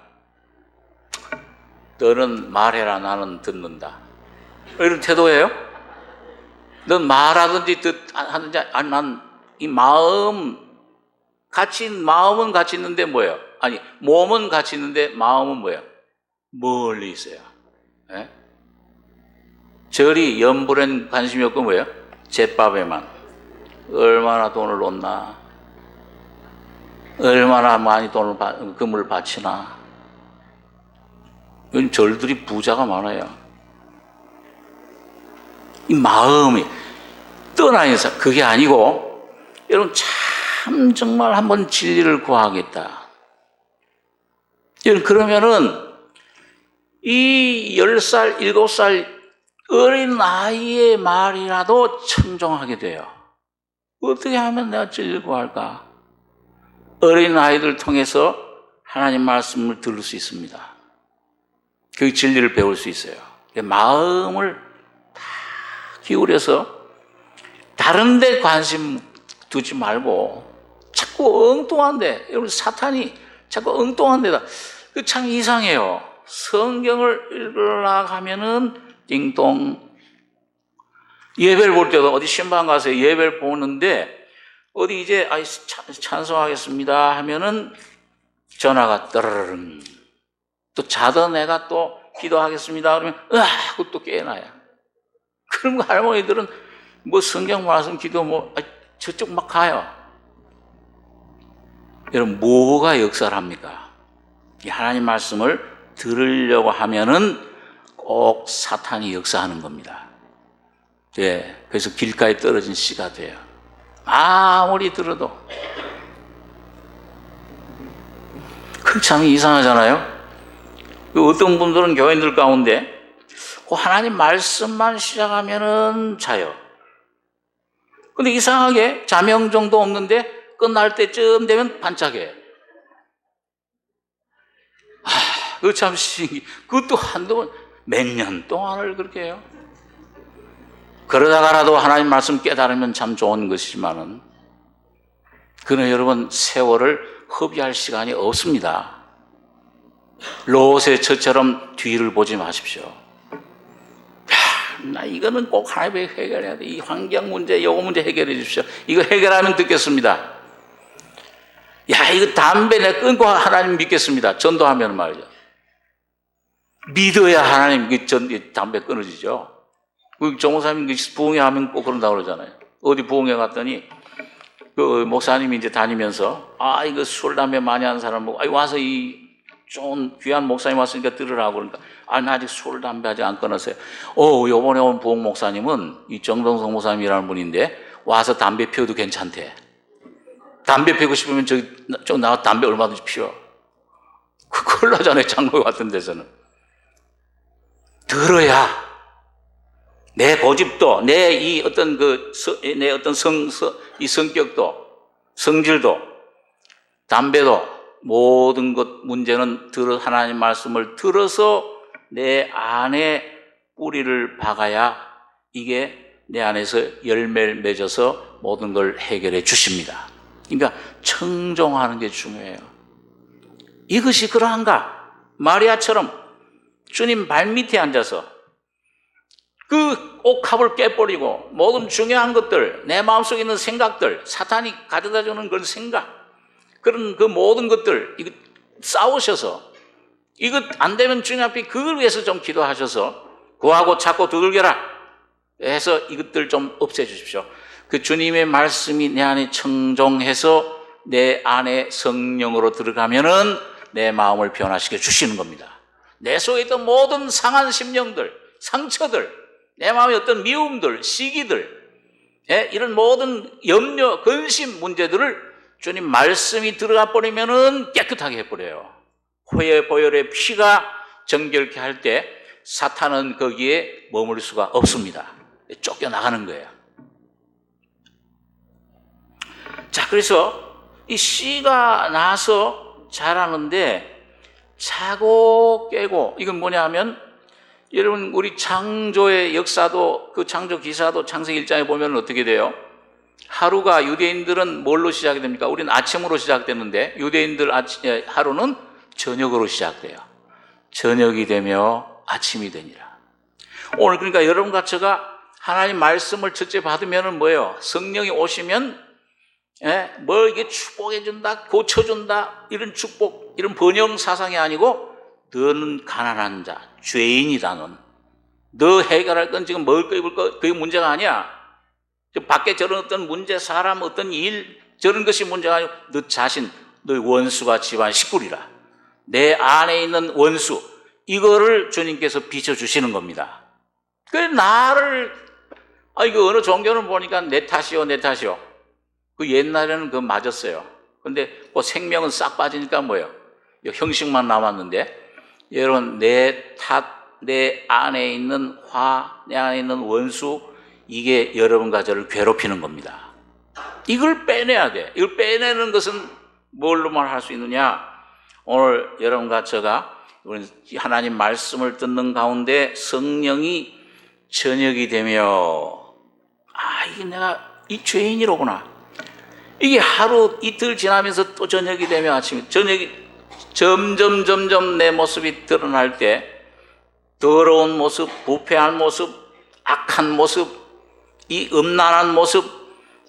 너는 말해라 나는 듣는다. 이런 태도예요? 넌 말하든지 하든지, 아니 난 이 마음은 같이 있는데 뭐예요? 아니 몸은 같이 있는데 마음은 뭐예요? 멀리 있어요. 예? 절이 염불엔 관심이 없고 뭐예요? 잿밥에만. 얼마나 돈을 놓나, 얼마나 많이 금을 바치나. 요즘 절들이 부자가 많아요. 이 마음이 떠나 있어. 그게 아니고, 여러분 참 정말 한번 진리를 구하겠다. 여러분 그러면은 이 10살, 7살 어린 아이의 말이라도 청종하게 돼요. 어떻게 하면 내가 진리를 구할까? 어린 아이들 통해서 하나님 말씀을 들을 수 있습니다. 그 진리를 배울 수 있어요. 마음을 다 기울여서 다른 데 관심 두지 말고 자꾸 엉뚱한 데, 여러분 사탄이 자꾸 엉뚱한 데다, 그 참 이상해요. 성경을 읽으려고 하면은 띵동, 예배를 볼 때도 어디 신방 가서 예배를 보는데 어디 이제 찬송하겠습니다 하면은 전화가 떠르릉, 또 자던 애가 또 기도하겠습니다 그러면 하고 또 깨어나요. 그럼 할머니들은 뭐 성경 말씀 기도 저쪽 막 가요. 여러분 뭐가 역사를 합니까? 이 하나님 말씀을 들으려고 하면은 꼭 사탄이 역사하는 겁니다. 예, 그래서 길가에 떨어진 씨가 돼요. 아무리 들어도. 그 참 이상하잖아요. 어떤 분들은 교인들 가운데 그 하나님 말씀만 시작하면은 자요. 근데 이상하게 자명정도 없는데 끝날 때쯤 되면 반짝해. 그거 참 그것도 한동안 몇 년 동안을 그렇게 해요. 그러다가라도 하나님 말씀 깨달으면 참 좋은 것이지만은, 그러나 여러분 세월을 허비할 시간이 없습니다. 롯의 처처럼 뒤를 보지 마십시오. 나 이거는 꼭 하나님이 해결해야 돼. 이 환경 문제, 요거 문제 해결해 주십시오. 이거 해결하면 듣겠습니다. 야, 이거 담배 내가 끊고 하나님 믿겠습니다. 전도하면 말이죠. 믿어야 하나님 담배 끊어지죠. 정호사님 부흥회 하면 꼭 그런다고 그러잖아요. 어디 부흥회 갔더니 그 목사님이 이제 다니면서 이거 술 담배 많이 하는 사람 보고 와서 이 좋은 귀한 목사님 왔으니까 들으라고 그러니까 나 아직 술 담배 아직 안 끊었어요. 요번에 온 부흥 목사님은 이 정동성 목사님이라는 분인데 와서 담배 피워도 괜찮대. 담배 피우고 싶으면 저기 나와 담배 얼마든지 피워. 그걸 하잖아요. 장로회 같은 데서는. 들어야 내 고집도, 내 어떤 성격도, 성질도, 담배도, 모든 것 문제는 하나님 말씀을 들어서 내 안에 뿌리를 박아야 이게 내 안에서 열매를 맺어서 모든 걸 해결해 주십니다. 그러니까 청종하는 게 중요해요. 이것이 그러한가? 마리아처럼 주님 발밑에 앉아서 그 옥합을 깨버리고 모든 중요한 것들, 내 마음속에 있는 생각들, 사탄이 가져다주는 그런 생각, 그런 그 모든 것들 이거 싸우셔서 이것 안 되면 주님 앞에 그걸 위해서 좀 기도하셔서 구하고 찾고 두들겨라 해서 이것들 좀 없애주십시오. 그 주님의 말씀이 내 안에 청종해서 내 안에 성령으로 들어가면은 내 마음을 변화시켜 주시는 겁니다. 내 속에 있던 모든 상한 심령들, 상처들, 내 마음의 어떤 미움들, 시기들, 이런 모든 염려, 근심 문제들을 주님 말씀이 들어가 버리면은 깨끗하게 해버려요. 호의 보혈의 피가 정결케 할 때 사탄은 거기에 머물 수가 없습니다. 쫓겨나가는 거예요. 자, 그래서 이 씨가 나서 자라는데 자고 깨고, 이건 뭐냐 하면, 여러분 우리 창조의 역사도, 그 창조 기사도 창세기 1장에 보면 어떻게 돼요? 하루가 유대인들은 뭘로 시작이 됩니까? 우리는 아침으로 시작되는데 유대인들 하루는 저녁으로 시작돼요. 저녁이 되며 아침이 되니라. 오늘 그러니까 여러분과 제가 하나님 말씀을 첫째 받으면 뭐예요? 성령이 오시면 뭐 이게 축복해준다, 고쳐준다, 이런 축복, 이런 번영 사상이 아니고, 너는 가난한 자, 죄인이다. 너 해결할 건 지금 먹을 거 입을 거 그게 문제가 아니야. 밖에 저런 어떤 문제, 사람, 어떤 일, 저런 것이 문제가 아니고 너 자신, 너의 원수가 집안 식구리라. 내 안에 있는 원수, 이거를 주님께서 비춰주시는 겁니다. 그래서 나를, 이거 어느 종교는 보니까 내 탓이요, 내 탓이요. 그 옛날에는 그거 맞았어요. 근데 그 생명은 싹 빠지니까 뭐예요? 형식만 남았는데, 여러분, 내 탓, 내 안에 있는 화, 내 안에 있는 원수, 이게 여러분과 저를 괴롭히는 겁니다. 이걸 빼내야 돼. 이걸 빼내는 것은 뭘로만 할 수 있느냐? 오늘 여러분과 제가 하나님 말씀을 듣는 가운데 성령이 저녁이 되며, 이게 내가 이 죄인이로구나. 이게 하루 이틀 지나면서 또 저녁이 되며 아침이, 저녁이 점점 내 모습이 드러날 때, 더러운 모습, 부패한 모습, 악한 모습, 이 음란한 모습,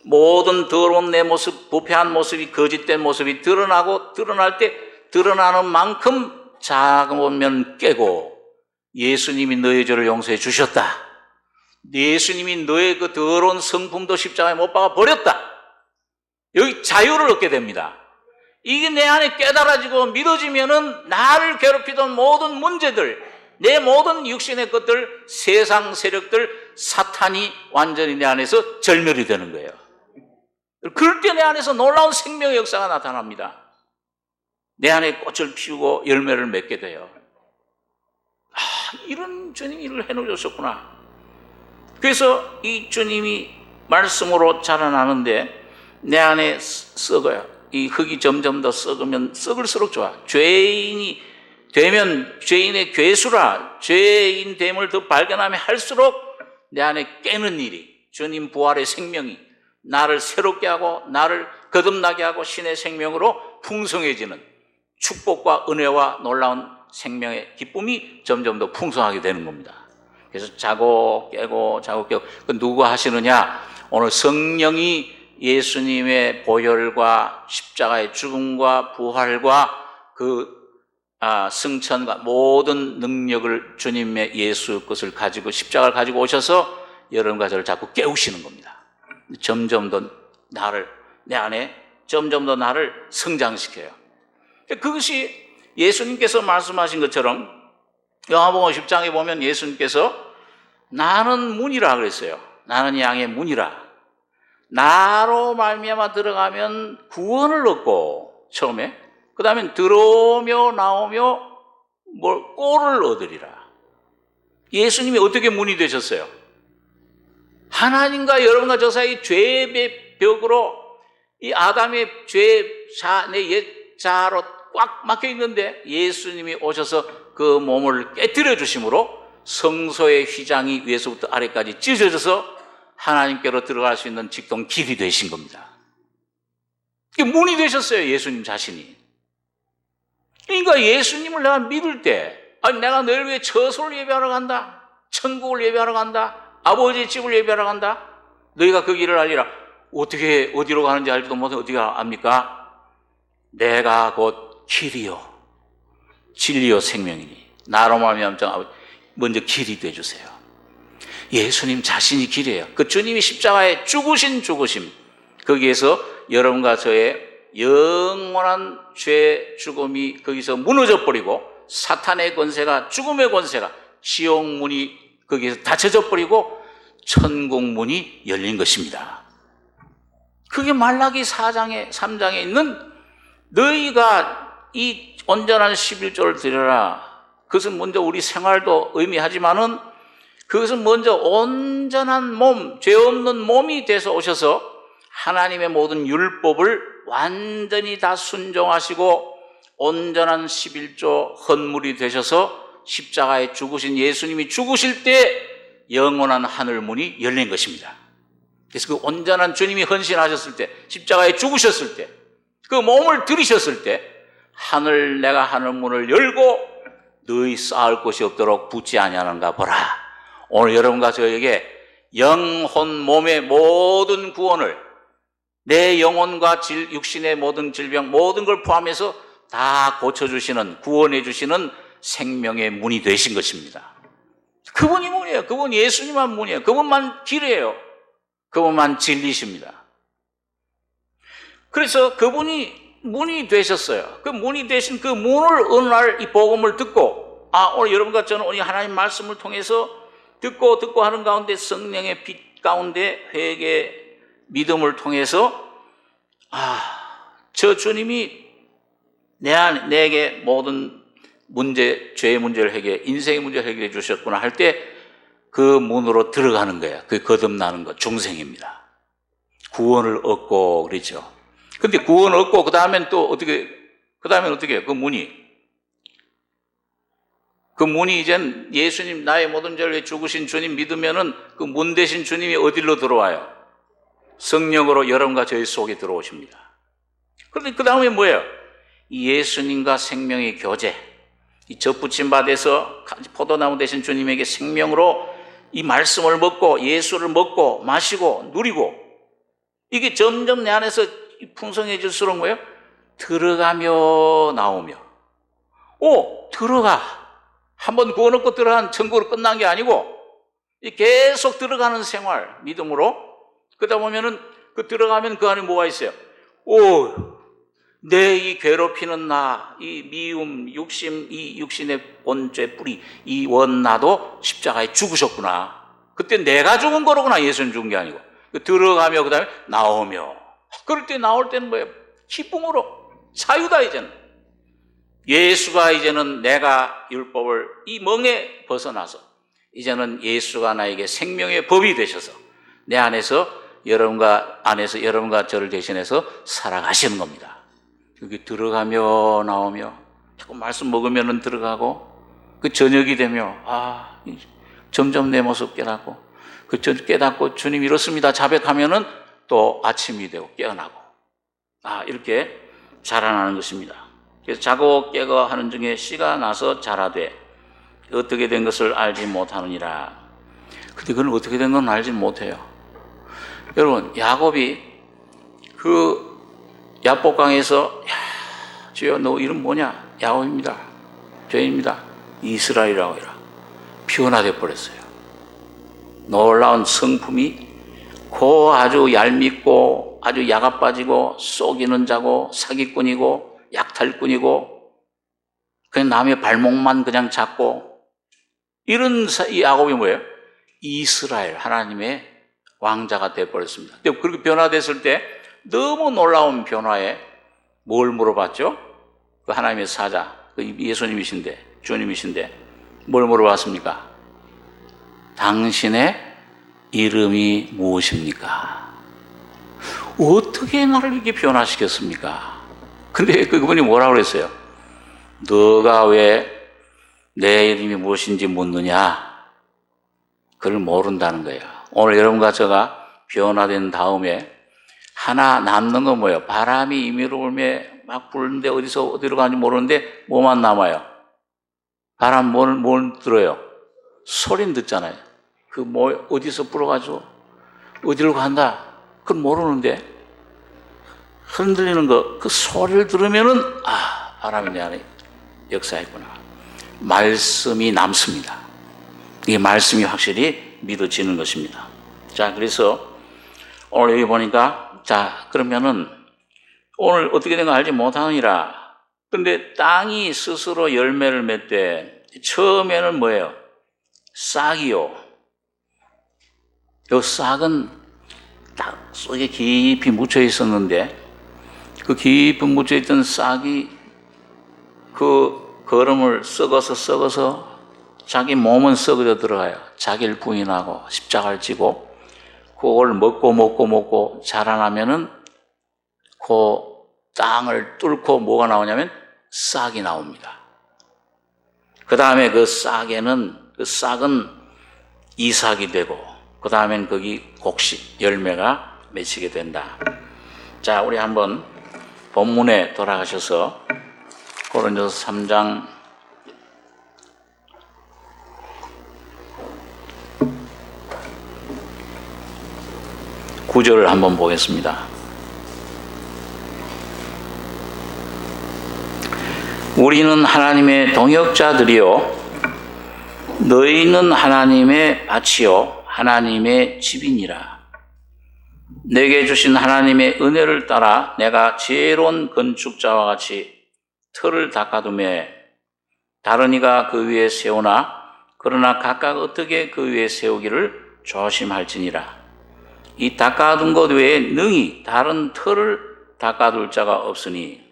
모든 더러운 내 모습, 부패한 모습이, 거짓된 모습이 드러날 때 드러나는 만큼 작으면 깨고, 예수님이 너의 죄를 용서해 주셨다. 예수님이 너의 그 더러운 성품도 십자가에 못 박아 버렸다. 여기 자유를 얻게 됩니다. 이게 내 안에 깨달아지고 믿어지면은 나를 괴롭히던 모든 문제들, 내 모든 육신의 것들, 세상 세력들, 사탄이 완전히 내 안에서 절멸이 되는 거예요. 그럴 때 내 안에서 놀라운 생명의 역사가 나타납니다. 내 안에 꽃을 피우고 열매를 맺게 돼요. 이런 주님이 일을 해놓으셨구나. 그래서 이 주님이 말씀으로 자라나는데 내 안에 썩어요. 이 흙이 점점 더 썩으면 썩을수록 좋아. 죄인이 되면 죄인의 괴수라, 죄인 됨을 더 발견하면 할수록 내 안에 깨는 일이, 주님 부활의 생명이 나를 새롭게 하고 나를 거듭나게 하고 신의 생명으로 풍성해지는 축복과 은혜와 놀라운 생명의 기쁨이 점점 더 풍성하게 되는 겁니다. 그래서 자고 깨고 그 누가 하시느냐? 오늘 성령이 예수님의 보혈과 십자가의 죽음과 부활과 그 승천과 모든 능력을 주님의 예수 것을 가지고 십자가를 가지고 오셔서 여러분과 저를 자꾸 깨우시는 겁니다. 점점 더 나를, 내 안에 점점 더 나를 성장시켜요. 그것이 예수님께서 말씀하신 것처럼 요한복음 10장에 보면 예수님께서 나는 문이라 그랬어요. 나는 양의 문이라. 나로 말미암아 들어가면 구원을 얻고, 처음에 그 다음에 들어오며 나오며 꼴을 얻으리라. 예수님이 어떻게 문이 되셨어요? 하나님과 여러분과 저 사이 죄의 벽으로, 이 아담의 내 옛 자아로 꽉 막혀 있는데 예수님이 오셔서 그 몸을 깨뜨려 주심으로 성소의 휘장이 위에서부터 아래까지 찢어져서 하나님께로 들어갈 수 있는 직동 길이 되신 겁니다. 이게 문이 되셨어요, 예수님 자신이. 그러니까 예수님을 내가 믿을 때, 내가 너를 위해 처소를 예배하러 간다, 천국을 예배하러 간다, 아버지의 집을 예배하러 간다, 너희가 그 길을 알리라. 어떻게 어디로 가는지 알지도 못해 어떻게 압니까? 내가 곧 길이요 진리요 생명이니 나로 말미암아 먼저 길이 되어주세요. 예수님 자신이 길이에요. 그 주님이 십자가에 죽으심, 거기에서 여러분과 저의 영원한 죄 죽음이 거기서 무너져 버리고, 사탄의 권세가, 죽음의 권세가, 지옥 문이 거기에서 닫혀져 버리고 천국 문이 열린 것입니다. 그게 말라기 4장에 3장에 있는 너희가 이 온전한 11조를 드려라. 그것은 먼저 우리 생활도 의미하지만은 그것은 먼저 온전한 몸, 죄 없는 몸이 돼서 오셔서 하나님의 모든 율법을 완전히 다 순종하시고 온전한 11조 헌물이 되셔서 십자가에 죽으신 예수님이 죽으실 때 영원한 하늘 문이 열린 것입니다. 그래서 그 온전한 주님이 헌신하셨을 때, 십자가에 죽으셨을 때, 그 몸을 들이셨을 때 내가 하늘 문을 열고 너희 쌓을 곳이 없도록 붙지 아니하는가 보라. 오늘 여러분과 저에게 영혼 몸의 모든 구원을, 내 영혼과 육신의 모든 질병, 모든 걸 포함해서 다 고쳐주시는, 구원해주시는 생명의 문이 되신 것입니다. 그분이 문이에요. 그분 예수님만 문이에요. 그분만 길이에요. 그분만 진리십니다. 그래서 그분이 문이 되셨어요. 그 문이 되신 그 문을 어느 날 이 복음을 듣고, 오늘 여러분과 저는 오늘 하나님 말씀을 통해서 듣고 하는 가운데 성령의 빛 가운데 회개, 믿음을 통해서 저 주님이 내게 모든 문제, 죄의 문제를 해결해, 인생의 문제를 해결해 주셨구나 할 때 그 문으로 들어가는 거예요. 그 거듭나는 것, 중생입니다. 구원을 얻고 그렇죠. 근데 구원을 얻고 그 다음엔 어떻게 해요? 그 문이 이젠 예수님, 나의 모든 죄를 위해 죽으신 주님 믿으면은 그 문 대신 주님이 어디로 들어와요? 성령으로 여러분과 저희 속에 들어오십니다. 그런데 그 다음에 뭐예요? 이 예수님과 생명의 교제, 이 젖붙임 받아서 포도나무 대신 주님에게 생명으로 이 말씀을 먹고 예수를 먹고 마시고 누리고, 이게 점점 내 안에서 풍성해질수록 뭐예요? 들어가며 나오며. 들어가. 한번 구원 얻고 들어간 천국으로 끝난 게 아니고 계속 들어가는 생활, 믿음으로. 그러다 보면은 들어가면 그 안에 뭐가 있어요? 내 이 괴롭히는 나, 이 미움, 욕심, 이 육신의 본죄 뿌리, 이 원나도 십자가에 죽으셨구나. 그때 내가 죽은 거로구나. 예수님 죽은 게 아니고. 들어가며 그 다음에 나오며. 그럴 때 나올 때는 뭐예요? 기쁨으로. 자유다, 이제는. 예수가 이제는 내가 율법을 이 멍에 벗어나서 이제는 예수가 나에게 생명의 법이 되셔서 내 안에서 여러분과 저를 대신해서 살아가시는 겁니다. 여기 들어가며 나오며 자꾸 말씀 먹으면 들어가고, 그 저녁이 되며 점점 내 모습 깨닫고, 깨닫고 주님 이렇습니다 자백하면은 또 아침이 되고 깨어나고, 이렇게 자라나는 것입니다. 그래서 자고 깨고 하는 중에 씨가 나서 자라되 어떻게 된 것을 알지 못하느니라. 근데 그건 어떻게 된 건 알지 못해요. 여러분, 야곱이 그 야복강에서 주여 너 이름 뭐냐? 야곱입니다. 죄인입니다. 이스라엘이라고 해라. 변화돼 버렸어요. 놀라운 성품이 아주 얄밉고 아주 야가 빠지고 속이는 자고 사기꾼이고 약탈꾼이고 그냥 남의 발목만 그냥 잡고, 이런 이 야곱이 뭐예요? 이스라엘, 하나님의 왕자가 되어버렸습니다. 그렇게 변화됐을 때 너무 놀라운 변화에 뭘 물어봤죠? 그 하나님의 사자, 그 예수님이신데, 주님이신데 뭘 물어봤습니까? 당신의 이름이 무엇입니까? 어떻게 나를 이렇게 변화시켰습니까? 근데 그분이 뭐라고 그랬어요? 너가 왜 내 이름이 무엇인지 묻느냐? 그걸 모른다는 거예요. 오늘 여러분과 제가 변화된 다음에 하나 남는 건 뭐예요? 바람이 임의로 불며 막 부는데 어디로 가는지 모르는데 뭐만 남아요? 바람 뭘 들어요? 소리는 듣잖아요. 어디서 불어가지고 어디로 간다? 그걸 모르는데 흔들리는 그 소리를 들으면은 바람이 내 안에 역사했구나. 말씀이 남습니다. 이 말씀이 확실히 믿어지는 것입니다. 자, 그래서 오늘 여기 보니까, 자, 그러면은 오늘 어떻게 된 거 알지 못하느니라. 근데 땅이 스스로 열매를 맺되, 처음에는 뭐예요? 싹이요. 요 싹은 딱 속에 깊이 묻혀 있었는데, 그 깊이 묻혀 있던 싹이 그 거름을 썩어서 자기 몸은 썩어져 들어가요. 자기를 부인하고 십자가를 지고 그걸 먹고 자라나면은 그 땅을 뚫고 뭐가 나오냐면 싹이 나옵니다. 그 다음에 그 싹은 이삭이 되고 그 다음엔 거기 곡식 열매가 맺히게 된다. 자, 우리 한번 본문에 돌아가셔서 고린도서 3장 9절을 한번 보겠습니다. 우리는 하나님의 동역자들이요 너희는 하나님의 밭이요 하나님의 집이니라. 내게 주신 하나님의 은혜를 따라 내가 지혜로운 건축자와 같이 틀을 닦아두매 다른 이가 그 위에 세우나 그러나 각각 어떻게 그 위에 세우기를 조심할지니라. 이 닦아둔 것 외에 능히 다른 틀을 닦아둘 자가 없으니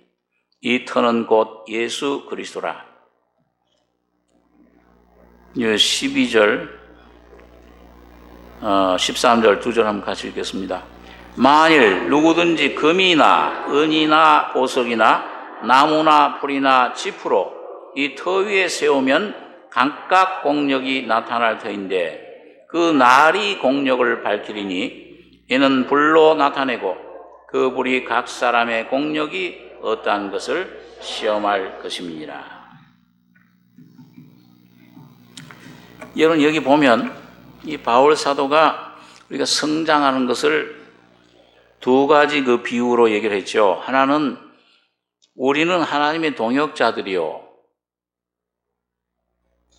이 터는 곧 예수 그리스도라. 12절, 13절 두 절 한번 같이 읽겠습니다. 만일 누구든지 금이나 은이나 보석이나 나무나 풀이나 지푸로 이 터 위에 세우면 각각 공력이 나타날 터인데 그 날이 공력을 밝히리니 이는 불로 나타내고 그 불이 각 사람의 공력이 어떠한 것을 시험할 것임이니라. 여러분 여기 보면 이 바울 사도가 우리가 성장하는 것을 두 가지 그 비유로 얘기를 했죠. 하나는 우리는 하나님의 동역자들이요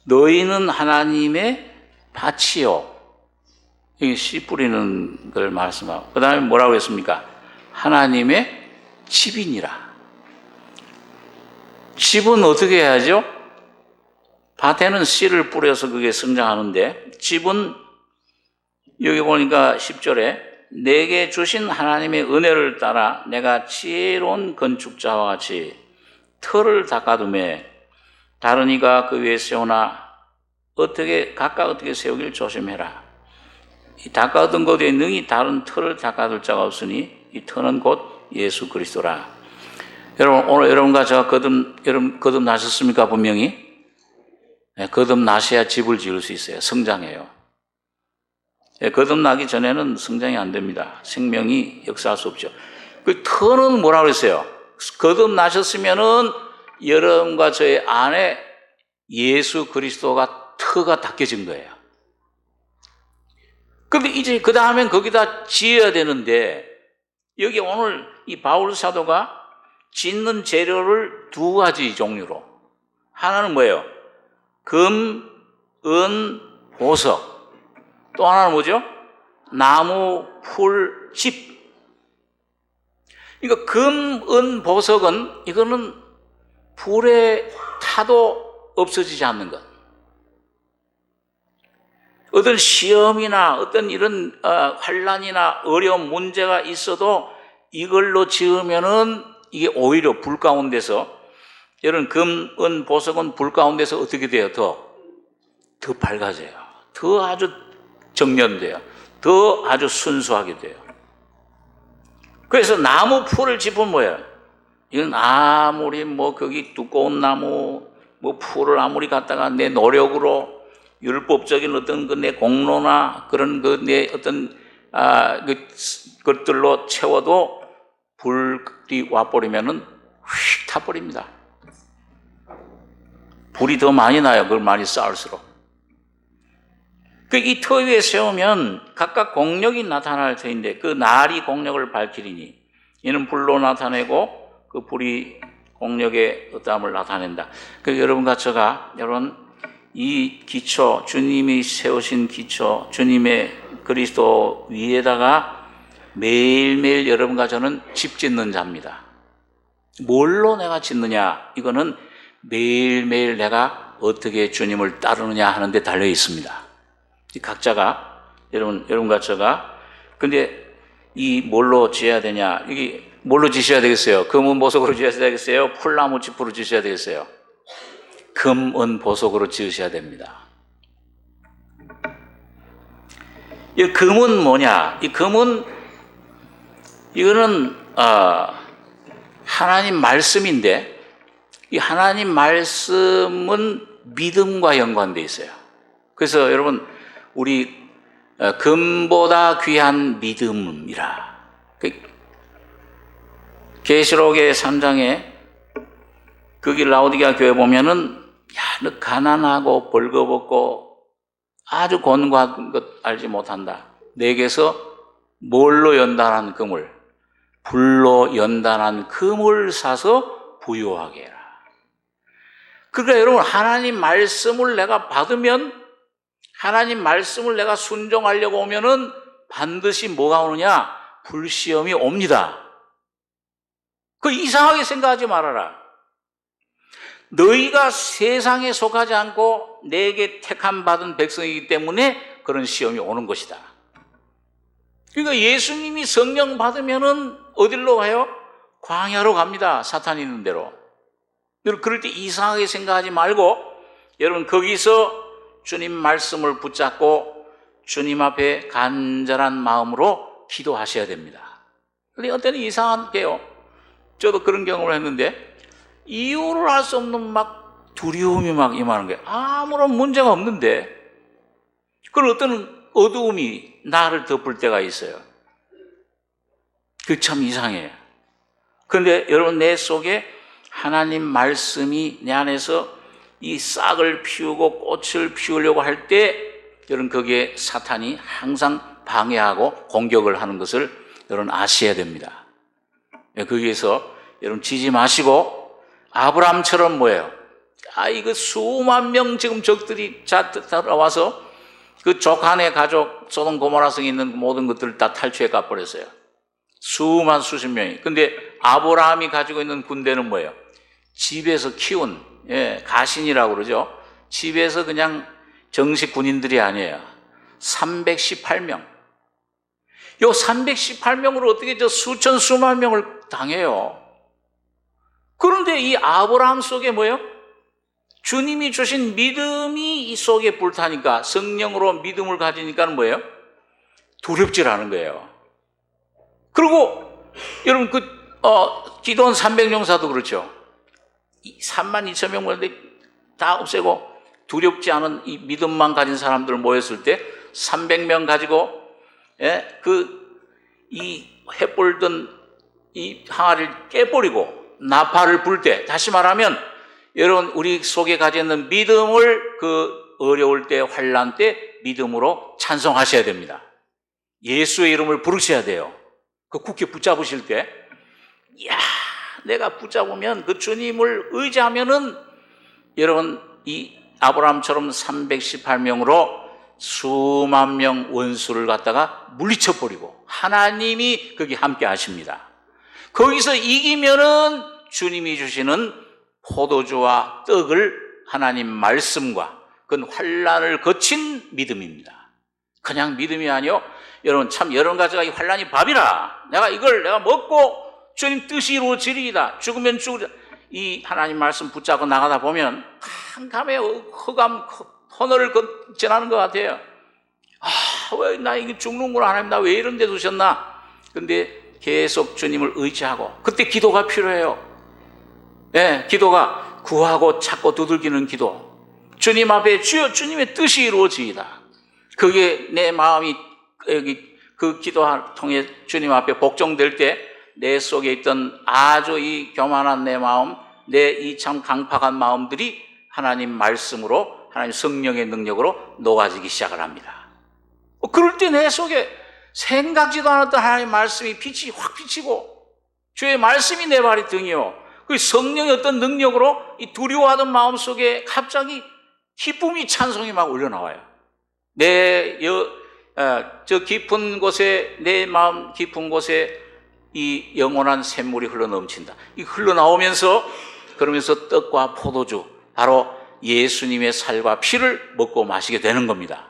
너희는 하나님의 밭이요. 여기 씨 뿌리는 걸 말씀하고 그 다음에 뭐라고 했습니까? 하나님의 집이니라. 집은 어떻게 해야죠? 밭에는 씨를 뿌려서 그게 성장하는데 집은 여기 보니까 10절에 내게 주신 하나님의 은혜를 따라 내가 지혜로운 건축자와 같이 틀을 닦아두매 다른 이가 그 위에 세우나 각각 어떻게 세우기를 조심해라. 이 닦아둔 것 외에 능히 다른 틀을 닦아둘 자가 없으니 이 틀은 곧 예수 그리스도라. 여러분 오늘 여러분과 제가 거듭나셨습니까? 분명히 거듭나셔야 집을 지을 수 있어요. 성장해요. 거듭나기 전에는 성장이 안 됩니다. 생명이 역사할 수 없죠. 그 터는 뭐라고 그랬어요? 거듭나셨으면은 여러분과 저의 안에 예수 그리스도가 터가 닦여진 거예요. 근데 이제 그 다음엔 거기다 지어야 되는데 여기 오늘 이 바울 사도가 짓는 재료를 두 가지 종류로 하나는 뭐예요? 금, 은, 보석. 또 하나는 뭐죠? 나무, 풀, 집. 그러니까 금, 은, 보석은 이거는 불에 타도 없어지지 않는 것. 어떤 시험이나 어떤 이런 환난이나 어려운 문제가 있어도 이걸로 지으면은 이게 오히려 불 가운데서 여러분 금, 은, 보석은 불 가운데서 어떻게 돼요? 더 밝아져요. 더 아주 정련돼요. 더 아주 순수하게 돼요. 그래서 나무 풀을 짚으면 뭐예요? 이건 아무리 거기 두꺼운 나무 풀을 아무리 갖다가 내 노력으로 율법적인 어떤 내 공로나 그런 내 어떤 것들로 채워도 불이 와버리면은 휙 타버립니다. 불이 더 많이 나요. 그걸 많이 쌓을수록. 이 터 위에 세우면 각각 공력이 나타날 터인데 그 날이 공력을 밝히리니 이는 불로 나타내고 그 불이 공력의 어떠함을 나타낸다. 여러분과 제가 여러분 이 기초, 주님이 세우신 기초, 주님의 그리스도 위에다가 매일매일 여러분과 저는 집 짓는 자입니다. 뭘로 내가 짓느냐? 이거는 매일매일 내가 어떻게 주님을 따르느냐 하는 데 달려 있습니다. 각자가, 여러분과 제가, 근데 이 뭘로 지어야 되냐? 이게 뭘로 지셔야 되겠어요? 금은 보석으로 지어야 되겠어요? 풀나무 짚으로 지셔야 되겠어요? 금은 보석으로 지으셔야 됩니다. 이 금은 뭐냐? 이 금은, 이거는 하나님 말씀인데, 이 하나님 말씀은 믿음과 연관되어 있어요. 그래서 여러분, 우리 금보다 귀한 믿음이라. 계시록의 3장에 거기 라오디게아 교회 보면은, 야, 너 가난하고 벌거벗고 아주 곤고한 것 알지 못한다. 내게서 뭘로 연단한 금을, 불로 연단한 금을 사서 부유하게 해라. 그러니까 여러분, 하나님 말씀을 내가 받으면, 하나님 말씀을 내가 순종하려고 오면은 반드시 뭐가 오느냐? 불시험이 옵니다. 그 이상하게 생각하지 말아라. 너희가 세상에 속하지 않고 내게 택함 받은 백성이기 때문에 그런 시험이 오는 것이다. 그러니까 예수님이 성령 받으면은 어디로 가요? 광야로 갑니다. 사탄이 있는 대로. 여러분, 그럴 때 이상하게 생각하지 말고, 여러분, 거기서 주님 말씀을 붙잡고 주님 앞에 간절한 마음으로 기도하셔야 됩니다. 근데 어때는 이상한 게요. 저도 그런 경험을 했는데, 이유를 알 수 없는 막 두려움이 막 임하는 거예요. 아무런 문제가 없는데, 그런 어떤 어두움이 나를 덮을 때가 있어요. 그게 참 이상해요. 그런데 여러분, 내 속에 하나님 말씀이 내 안에서 이 싹을 피우고 꽃을 피우려고 할 때, 여러분, 거기에 사탄이 항상 방해하고 공격을 하는 것을 여러분 아셔야 됩니다. 거기에서 여러분 지지 마시고, 아브라함처럼 뭐예요? 이거 수만 명 지금 적들이 따라와서 그 족한의 가족, 소돔 고모라 성에 있는 모든 것들을 다 탈취해 가버렸어요. 수만 수십 명이. 근데 아브라함이 가지고 있는 군대는 뭐예요? 집에서 키운, 가신이라고 그러죠. 집에서 그냥 정식 군인들이 아니에요. 318명. 요 318명으로 어떻게 저 수천 수만 명을 당해요. 그런데 이 아브라함 속에 뭐예요? 주님이 주신 믿음이 이 속에 불타니까, 성령으로 믿음을 가지니까 뭐예요? 두렵질 않은 거예요. 그리고 여러분, 기도원 300용사도 그렇죠. 3만 2천 명 모였는데 다 없애고 두렵지 않은 이 믿음만 가진 사람들 모였을 때 300명 가지고, 이 햇불던 이 항아리를 깨버리고 나팔을 불 때, 다시 말하면 여러분, 우리 속에 가지고 있는 믿음을 그 어려울 때, 환난 때 믿음으로 찬송하셔야 됩니다. 예수의 이름을 부르셔야 돼요. 그 굳게 붙잡으실 때, 이야, 내가 붙잡으면, 그 주님을 의지하면은 여러분, 이 아브라함처럼 318명으로 수만 명 원수를 갖다가 물리쳐 버리고 하나님이 거기 함께 하십니다. 거기서 이기면은 주님이 주시는 포도주와 떡을, 하나님 말씀과 그건 환난을 거친 믿음입니다. 그냥 믿음이 아니요. 여러분, 참 여러 가지가 이 환난이 밥이라. 이걸 내가 먹고 주님 뜻이 이루어지리이다. 죽으면 죽으리다. 이 하나님 말씀 붙잡고 나가다 보면 한감에 헌혈을 지나는 것 같아요. 왜 나 이게 죽는구나, 하나님 나 왜 이런 데 두셨나. 근데 계속 주님을 의지하고, 그때 기도가 필요해요. 기도가 구하고 찾고 두들기는 기도. 주님 앞에 주여 주님의 뜻이 이루어지이다. 그게 내 마음이 여기 그 기도 통해 주님 앞에 복종될 때 내 속에 있던 아주 이 교만한 내 마음, 내 이 참 강팍한 마음들이 하나님 말씀으로, 하나님 성령의 능력으로 녹아지기 시작을 합니다. 그럴 때 내 속에 생각지도 않았던 하나님 말씀이 빛이 확 비치고, 주의 말씀이 내 발이 등이요, 그 성령의 어떤 능력으로 이 두려워하던 마음 속에 갑자기 기쁨이 찬송이 막 올려나와요. 저 깊은 곳에, 내 마음 깊은 곳에 이 영원한 샘물이 흘러넘친다. 이 흘러나오면서, 그러면서 떡과 포도주, 바로 예수님의 살과 피를 먹고 마시게 되는 겁니다.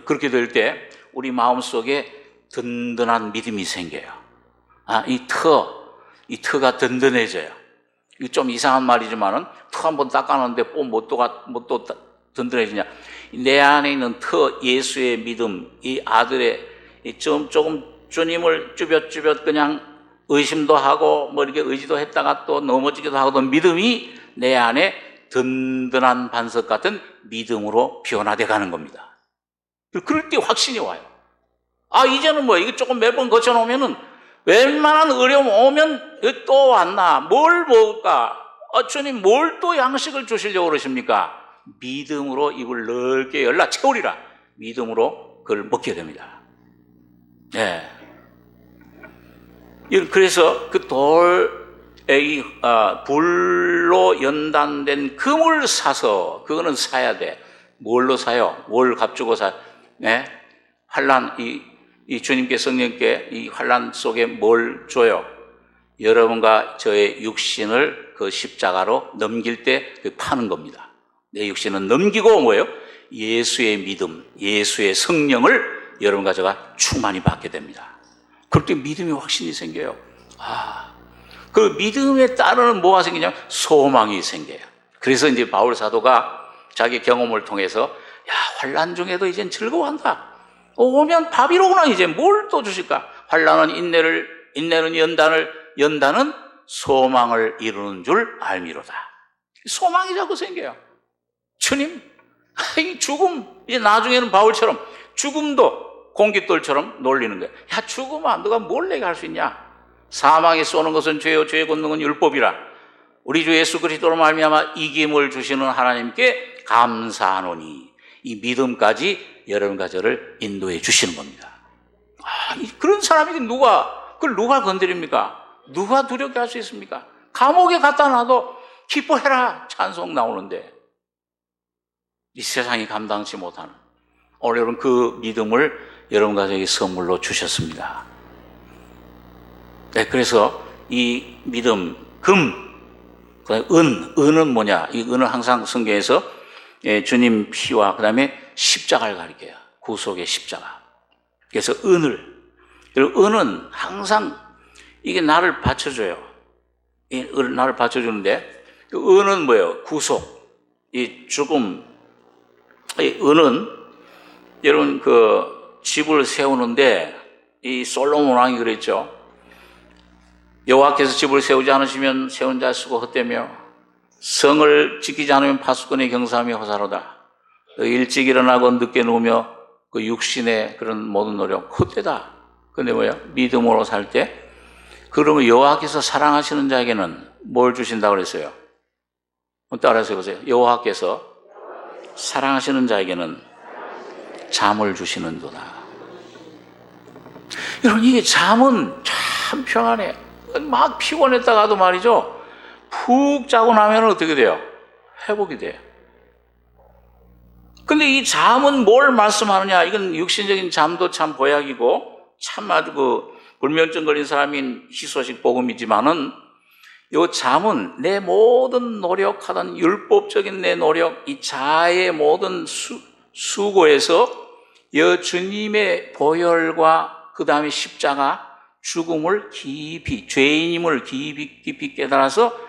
그렇게 될 때 우리 마음속에 든든한 믿음이 생겨요. 이 터가 든든해져요. 이거 좀 이상한 말이지만은 터 한번 닦아놨는데 뭐 또 든든해지냐. 내 안에 있는 터, 예수의 믿음, 이 아들의 조금 주님을 쭈뼛쭈뼛 그냥 의심도 하고 뭐 이렇게 의지도 했다가 또 넘어지기도 하던 믿음이 내 안에 든든한 반석 같은 믿음으로 변화돼 가는 겁니다. 그럴 때 확신이 와요. 이제는 이거 조금 몇 번 거쳐놓으면은 웬만한 어려움 오면 또 왔나? 뭘 먹을까? 주님 뭘 또 양식을 주시려고 그러십니까? 믿음으로 입을 넓게 열라 채우리라. 믿음으로 그걸 먹게 됩니다. 네. 그래서 그 돌에 불로 연단된 금을 사서, 그거는 사야 돼. 뭘로 사요? 뭘 값주고 사? 네? 환난, 이 주님께, 성령께 이 환난 속에 뭘 줘요? 여러분과 저의 육신을 그 십자가로 넘길 때 파는 겁니다. 내 육신은 넘기고 뭐예요? 예수의 믿음, 예수의 성령을 여러분과 제가 충만히 받게 됩니다. 그럴 때 믿음이 확신이 생겨요. 그 믿음에 따르는 뭐가 생기냐면 소망이 생겨요. 그래서 이제 바울 사도가 자기 경험을 통해서 환난 중에도 이젠 즐거워한다. 오면 밥이로구나. 이제 뭘 또 주실까? 환난은 인내는 연단은 소망을 이루는 줄 알미로다. 소망이 자꾸 생겨요. 주님, 이 죽음, 이제 나중에는 바울처럼 죽음도 공깃돌처럼 놀리는 거야. 죽음아, 너가 뭘 내게 할 수 있냐? 사망에 쏘는 것은 죄요, 죄의 권능은 율법이라. 우리 주 예수 그리스도로 말미암아 이김을 주시는 하나님께 감사하노니. 이 믿음까지 여러분과 저를 인도해 주시는 겁니다. 그런 사람이 그걸 누가 건드립니까? 누가 두렵게 할 수 있습니까? 감옥에 갖다 놔도 기뻐해라 찬송 나오는데 이 세상이 감당치 못하는, 오늘 여러분 그 믿음을 여러분과 저에게 선물로 주셨습니다. 네, 그래서 이 믿음, 은은 뭐냐? 이 은은 항상 성경에서 주님 피와 그 다음에 십자가를 가리켜요. 구속의 십자가. 그래서 은은 항상 이게 나를 받쳐줘요. 나를 받쳐주는데, 그 은은 뭐예요? 구속, 이 죽음. 이 은은 여러분 그 집을 세우는데 이 솔로몬 왕이 그랬죠. 여호와께서 집을 세우지 않으시면 세운 자 수고 헛되며 성을 지키지 않으면 파수꾼의 경사함이 허사로다. 일찍 일어나고 늦게 누우며 그 육신의 그런 모든 노력 헛되다. 근데 뭐예요? 믿음으로 살 때, 그러면 여호와께서 사랑하시는 자에게는 뭘 주신다고 그랬어요? 따라서 보세요. 여호와께서 사랑하시는 자에게는 잠을 주시는도다. 여러분, 이게 잠은 참 평안해. 막 피곤했다가도 말이죠, 푹 자고 나면 어떻게 돼요? 회복이 돼요. 근데 이 잠은 뭘 말씀하느냐? 이건 육신적인 잠도 참 보약이고, 참 아주 불면증 걸린 사람인 희소식 복음이지만은, 이 잠은 내 모든 노력하던 율법적인 내 노력, 이 자아의 모든 수고에서 주님의 보혈과 그 다음에 십자가, 죽음을 깊이, 죄인임을 깊이 깨달아서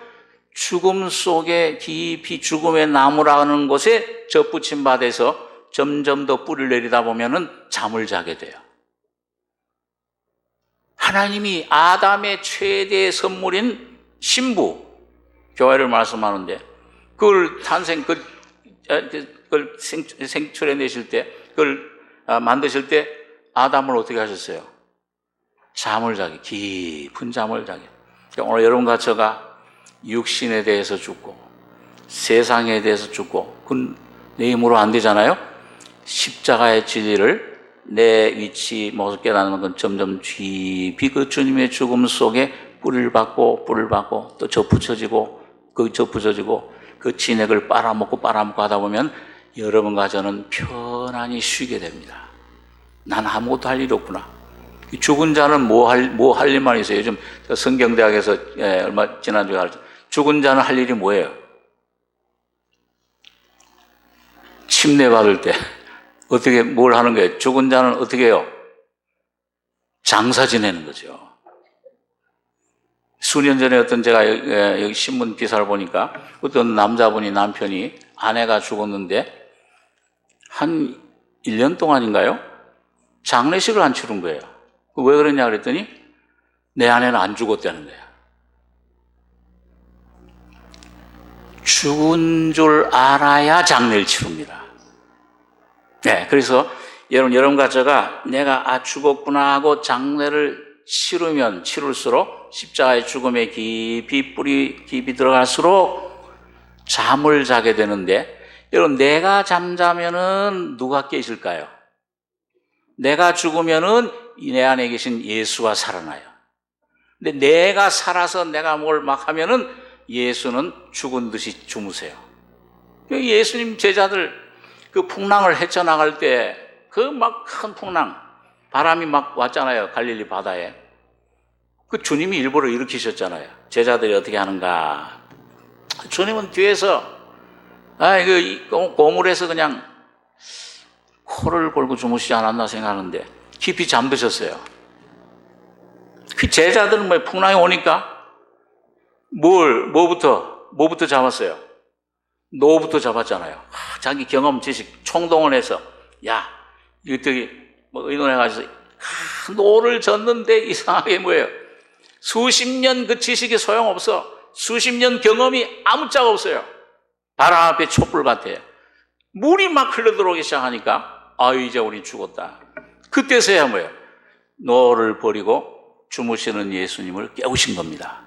죽음 속에 깊이 죽음의 나무라는 곳에 접붙임 받아서 점점 더 뿌리를 내리다 보면은 잠을 자게 돼요. 하나님이 아담의 최대의 선물인 신부, 교회를 말씀하는데, 그걸 그걸 생출해내실 때, 그걸 만드실 때 아담을 어떻게 하셨어요? 잠을 자게, 깊은 잠을 자게. 오늘 여러분과 저가 육신에 대해서 죽고 세상에 대해서 죽고, 그건 내 힘으로 안 되잖아요. 십자가의 진리를, 내 위치 모습 깨닫는 건 점점 깊이 그 주님의 죽음 속에 뿌리를 받고 또 접붙여지고 그 진액을 빨아먹고 하다 보면 여러분과 저는 편안히 쉬게 됩니다. 난 아무것도 할 일이 없구나. 죽은 자는 뭐 할 일만 있어요. 요즘 성경대학에서 얼마 지난주에 가르쳐 죽은 자는 할 일이 뭐예요? 침례 받을 때 어떻게 뭘 하는 거예요? 죽은 자는 어떻게 해요? 장사 지내는 거죠. 수년 전에 제가 여기 신문 기사를 보니까 어떤 남자분이 남편이 아내가 죽었는데 한 1년 동안인가요? 장례식을 안 치른 거예요. 왜 그러냐 그랬더니 내 아내는 안 죽었다는 거예요. 죽은 줄 알아야 장례를 치릅니다. 네, 그래서 여러분과 제가 내가 죽었구나 하고 장례를 치르면 치를수록 십자가의 죽음에 깊이 들어갈수록 잠을 자게 되는데, 여러분 내가 잠자면은 누가 깨실까요? 내가 죽으면은 내 안에 계신 예수가 살아나요. 근데 내가 살아서 내가 뭘 막 하면은 예수는 죽은 듯이 주무세요. 예수님 제자들 그 풍랑을 헤쳐나갈 때 그 막 큰 풍랑, 바람이 막 왔잖아요. 갈릴리 바다에. 그 주님이 일부러 일으키셨잖아요. 제자들이 어떻게 하는가. 주님은 뒤에서 고물에서 그냥 코를 골고 주무시지 않았나 생각하는데 깊이 잠드셨어요. 그 제자들은 뭐 풍랑이 오니까 뭐부터 잡았어요? 노부터 잡았잖아요. 자기 경험, 지식, 총동원해서 야, 이것들이 의논해가지고 노를 젓는데 이상하게 뭐예요? 수십 년 그 지식이 소용없어. 수십 년 경험이 아무짝도 없어요. 바람 앞에 촛불 같아요. 물이 막 흘러들어오기 시작하니까 이제 우리 죽었다. 그때서야 뭐예요? 노를 버리고 주무시는 예수님을 깨우신 겁니다.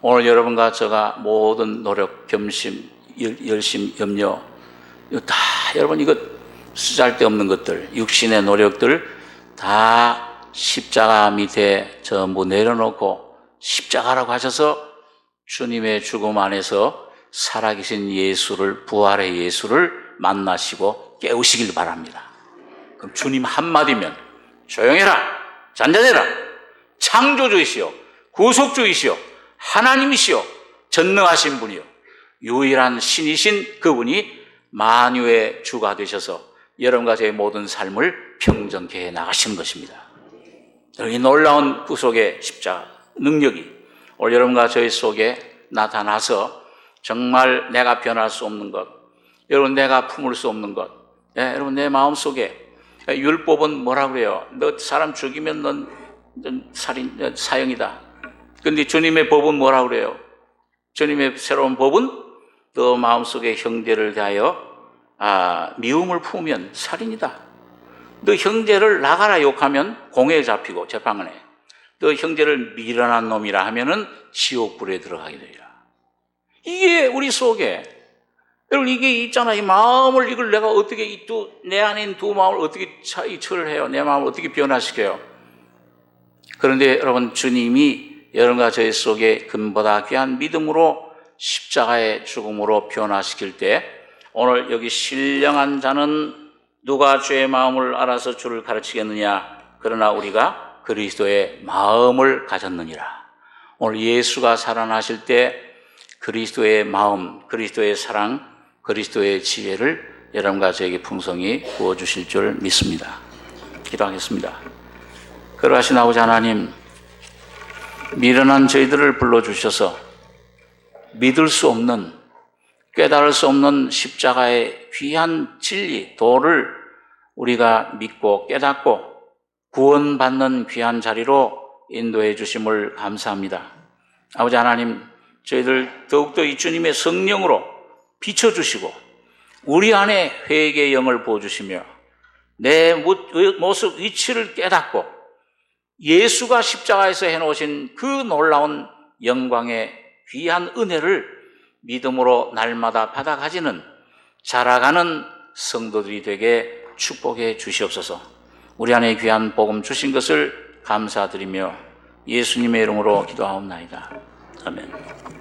오늘 여러분과 제가 모든 노력, 겸심, 열심, 염려, 이거 다 여러분 이거 쓰잘데없는 것들, 육신의 노력들 다 십자가 밑에 전부 내려놓고 십자가라고 하셔서 주님의 죽음 안에서 살아계신 예수를, 부활의 예수를 만나시고 깨우시길 바랍니다. 그럼 주님 한마디면 조용해라, 잔잔해라, 창조주이시오, 구속주이시오, 하나님이시오, 전능하신 분이요, 유일한 신이신 그분이 만유의 주가 되셔서 여러분과 저의 모든 삶을 평정케 해 나가시는 것입니다. 이 놀라운 구속의 십자가 능력이 오늘 여러분과 저희 속에 나타나서 정말 내가 변할 수 없는 것, 여러분 내가 품을 수 없는 것, 여러분 내 마음속에 율법은 뭐라고 그래요? 너 사람 죽이면 넌 사형이다. 근데 주님의 법은 뭐라고 그래요? 주님의 새로운 법은 너 마음속에 형제를 대하여 미움을 품으면 살인이다. 너 형제를 나가라 욕하면 공회에 잡히고 재판관에, 너 형제를 미련한 놈이라 하면은 지옥불에 들어가게 되리라. 이게 우리 속에, 여러분 이게 있잖아. 이 마음을, 이걸 내가 어떻게 내 안에 있는 두 마음을 어떻게 처리해요? 내 마음을 어떻게 변화시켜요? 그런데 여러분 주님이 여러분과 저희 속에 금보다 귀한 믿음으로 십자가의 죽음으로 변화시킬 때, 오늘 여기 신령한 자는 누가 주의 마음을 알아서 주를 가르치겠느냐? 그러나 우리가 그리스도의 마음을 가졌느니라. 오늘 예수가 살아나실 때 그리스도의 마음, 그리스도의 사랑, 그리스도의 지혜를 여러분과 저에게 풍성히 부어주실 줄 믿습니다. 기도하겠습니다. 그러하신 아버지 하나님, 미련한 저희들을 불러주셔서 믿을 수 없는, 깨달을 수 없는 십자가의 귀한 진리, 도를 우리가 믿고 깨닫고 구원받는 귀한 자리로 인도해 주심을 감사합니다. 아버지 하나님, 저희들 더욱더 이 주님의 성령으로 비춰주시고 우리 안에 회개의 영을 부어주시며 내 모습 위치를 깨닫고 예수가 십자가에서 해놓으신 그 놀라운 영광의 귀한 은혜를 믿음으로 날마다 받아가지는 자라가는 성도들이 되게 축복해 주시옵소서. 우리 안에 귀한 복음 주신 것을 감사드리며 예수님의 이름으로 기도하옵나이다. 아멘.